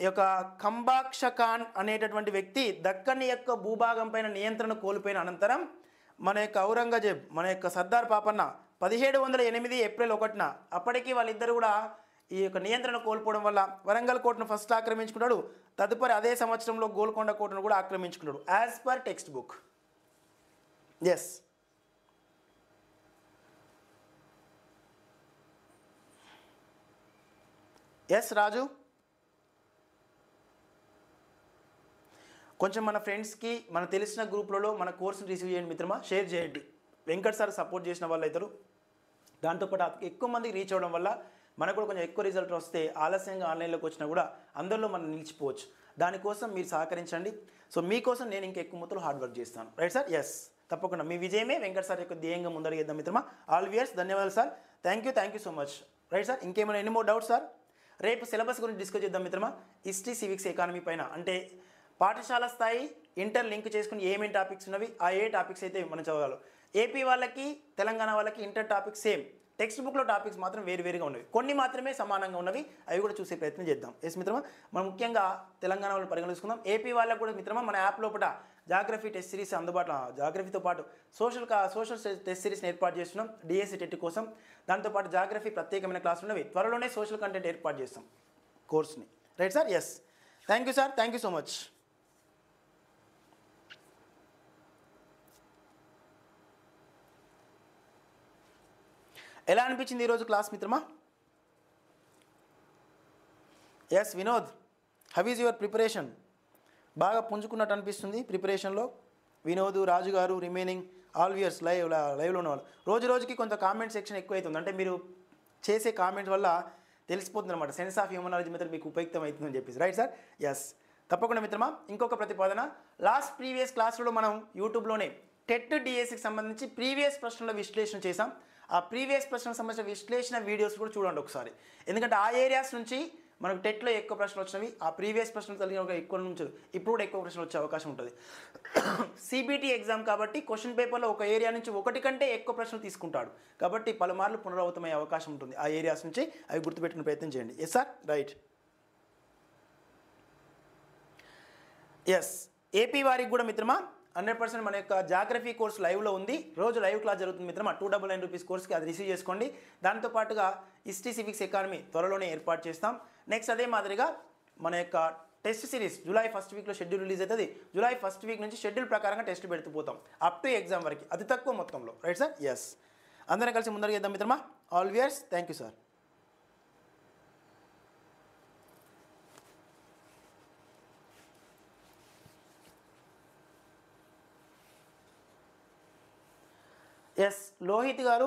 ఈ యొక్క కంబాక్ష ఖాన్ అనేటటువంటి వ్యక్తి దక్కన్ యొక్క భూభాగం పైన నియంత్రణ కోల్పోయిన అనంతరం మన యొక్క ఔరంగజేబ్, మన యొక్క సర్దార్ పాపన్న 1708 ఏప్రిల్ 1న అప్పటికి వాళ్ళిద్దరు కూడా ఈ యొక్క నియంత్రణ కోల్పోవడం వల్ల వరంగల్ కోటను ఫస్ట్ ఆక్రమించుకున్నాడు. తదుపరి అదే సంవత్సరంలో గోల్కొండ కోటను కూడా ఆక్రమించుకున్నాడు as per text book. Yes, yes Raju, కొంచెం మన ఫ్రెండ్స్కి, మన తెలిసిన గ్రూప్లలో మన కోర్సును రిసీవ్ చేయండి మిత్రమా, షేర్ చేయండి. వెంకట్ సార్ సపోర్ట్ చేసిన వాళ్ళు అవుతారు. దాంతోపాటు ఎక్కువ మందికి రీచ్ అవ్వడం వల్ల మనకు కూడా కొంచెం ఎక్కువ రిజల్ట్ వస్తే ఆలస్యంగా ఆన్లైన్లోకి వచ్చినా కూడా అందరిలో మనం నిలిచిపోవచ్చు. దానికోసం మీరు సహకరించండి. సో మీకోసం నేను ఇంకా ఎక్కువ మొత్తంలో హార్డ్ వర్క్ చేస్తాను. Right sir? ఎస్, తప్పకుండా మీ విజయమే వెంకట్ సార్ యొక్క ధ్యేయంగా ముందడిగేద్దాం మిత్రమా. ఆల్ వ్యూయర్స్ ధన్యవాదాలు sir, thank you so much. Right sir, ఇంకేమైనా ఎన్ని మోర్ డౌట్స్ సార్? రేపు సిలబస్ గురించి డిస్కస్ చేద్దాం మిత్రమా. హిస్టరీ, సివిక్స్, ఎకానమీ పైన అంటే పాఠశాల స్థాయి ఇంటర్ లింక్ చేసుకుని ఏమేమి టాపిక్స్ ఉన్నవి, ఆ ఏ టాపిక్స్ అయితే మనం చదవాలి. ఏపీ వాళ్ళకి, తెలంగాణ వాళ్ళకి ఇంటర్ టాపిక్స్ సేమ్, టెక్స్ట్ బుక్లో టాపిక్స్ మాత్రం వేరువేరుగా ఉన్నవి, కొన్ని మాత్రమే సమానంగా ఉన్నవి, అవి కూడా చూసే ప్రయత్నం చేద్దాం. ఎస్ మిత్రమా, మనం ముఖ్యంగా తెలంగాణ వాళ్ళు పరిగణించుకుందాం. ఏపీ వాళ్ళకు కూడా మిత్రమా మన యాప్ లోపల జాగ్రఫీ టెస్ట్ సిరీస్ అందుబాటులో, జాగ్రఫీతో పాటు సోషల్ టెస్ట్ సిరీస్ని ఏర్పాటు చేస్తున్నాం డిఎస్సి టెట్ కోసం. దాంతోపాటు జాగ్రఫీ ప్రత్యేకమైన క్లాసులు ఉన్నవి, త్వరలోనే సోషల్ కంటెంట్ ఏర్పాటు చేస్తాం కోర్స్ని. Right sir? Yes, thank you sir, thank you so much. ఎలా అనిపించింది ఈరోజు క్లాస్ మిత్రమా? Yes Vinod, how is your preparation? బాగా పుంజుకున్నట్టు అనిపిస్తుంది ప్రిపరేషన్లో. వినోద్, రాజు గారు, రిమైనింగ్ ఆల్ వ్యూయర్స్ లైవ్లో ఉన్న వాళ్ళు, రోజు రోజుకి కొంత కామెంట్ సెక్షన్ ఎక్కువ అవుతుంది. అంటే మీరు చేసే కామెంట్స్ వల్ల తెలిసిపోతుంది అనమాట, sense of human knowledge method మీకు ఉపయుక్తం అవుతుందని చెప్పేసి. Right sir? ఎస్, తప్పకుండా మిత్రమా. ఇంకొక ప్రతిపాదన, ప్రీవియస్ క్లాసులో మనం యూట్యూబ్లోనే టెట్ డిఎస్సికి సంబంధించి ప్రీవియస్ ప్రశ్నల విశ్లేషణ చేసాం. ఆ ప్రీవియస్ ప్రశ్నలకు సంబంధించిన విశ్లేషణ వీడియోస్ కూడా చూడండి ఒకసారి. ఎందుకంటే ఆ ఏరియాస్ నుంచి మనకు టెట్లో ఎక్కువ ప్రశ్నలు వచ్చినవి, ఆ ప్రీవియస్ ప్రశ్నలు కలిగిన ఒక ఎక్కువ నుంచి ఇప్పుడు కూడా ఎక్కువ ప్రశ్నలు వచ్చే అవకాశం ఉంటుంది. సిబిటి ఎగ్జామ్ కాబట్టి క్వశ్చన్ పేపర్లో ఒక ఏరియా నుంచి ఒకటి కంటే ఎక్కువ ప్రశ్నలు తీసుకుంటాడు కాబట్టి పలుమార్లు పునరావృతమయ్యే అవకాశం ఉంటుంది. ఆ ఏరియాస్ నుంచి అవి గుర్తుపెట్టుకునే ప్రయత్నం చేయండి. Yes sir, right. Yes, AP వారికి కూడా మిత్రమా 100% మన యొక్క జాగ్రఫీ కోర్స్ లైవ్లో ఉంది. రోజు లైవ్ క్లాస్ జరుగుతుంది మిత్రమా. 299 రూపీస్ కోర్స్కి అది రిసీవ్ చేసుకోండి. దాంతోపాటుగా హిస్టరీ సివిక్స్ ఎకానమీ త్వరలోనే ఏర్పాటు చేస్తాం. నెక్స్ట్ అదే మాదిరిగా మన యొక్క టెస్ట్ సిరీస్ జూలై 1st వీక్లో షెడ్యూల్ రిలీజ్ అవుతుంది. జూలై 1st వీక్ నుంచి షెడ్యూల్ ప్రకారంగా టెస్ట్ పెడుతూ పోతాం అప్ టు ఎగ్జామ్ వరకు, అతి తక్కువ మొత్తంలో. Right sir, yes. అందరం కలిసి ముందరికి వెళ్దాం మిత్రమా. All viewers, thank you sir. Yes, Lohith garu,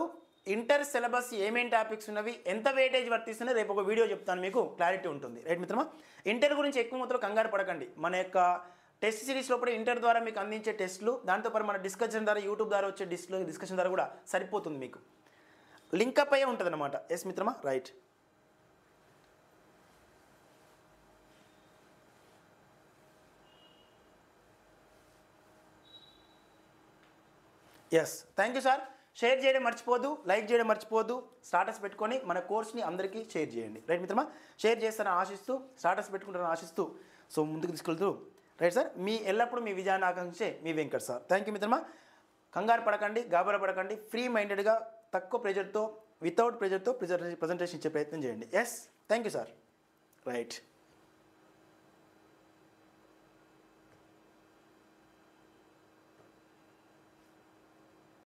inter syllabus ఏమేమి టాపిక్స్ ఉన్నవి, ఎంత వెయిటేజ్ వర్తిస్తున్నాయి, రేపు ఒక వీడియో చెప్తాను, మీకు క్లారిటీ ఉంటుంది. రైట్ మిత్రమా. ఇంటర్ గురించి ఎక్కువ మొత్తం కంగారు పడకండి. మన యొక్క టెస్ట్ సిరీస్ లోపల ఇంటర్ ద్వారా మీకు అందించే టెస్టులు, దాంతోపాటు మన డిస్కషన్ ద్వారా యూట్యూబ్ ద్వారా వచ్చే డిస్కషన్ ద్వారా కూడా సరిపోతుంది, మీకు లింకప్ అయ్యే ఉంటుంది అనమాట. ఎస్ మిత్రమా, right. Yes, thank you sir. Share చేయడం మర్చిపోదు, లైక్ చేయడం మర్చిపోదు, స్టాటస్ పెట్టుకొని మన కోర్స్ని అందరికీ షేర్ చేయండి. రైట్ మిత్రమా, షేర్ చేస్తారని ఆశిస్తూ, స్టాటస్ పెట్టుకుంటారని ఆశిస్తూ సో ముందుకు తీసుకెళ్తూ. రైట్ సార్, మీ ఎల్లప్పుడూ మీ విజయాన్ని ఆకాంక్షే మీ వెంకట్ సార్. థ్యాంక్ యూ మిత్రమా. కంగారు పడకండి, గాబరా పడకండి, ఫ్రీ మైండెడ్గా తక్కువ ప్రెజర్తో, వితౌట్ ప్రెజర్తో ప్రజెంటేషన్ ఇచ్చే ప్రయత్నం చేయండి. Yes, thank you sir. Right.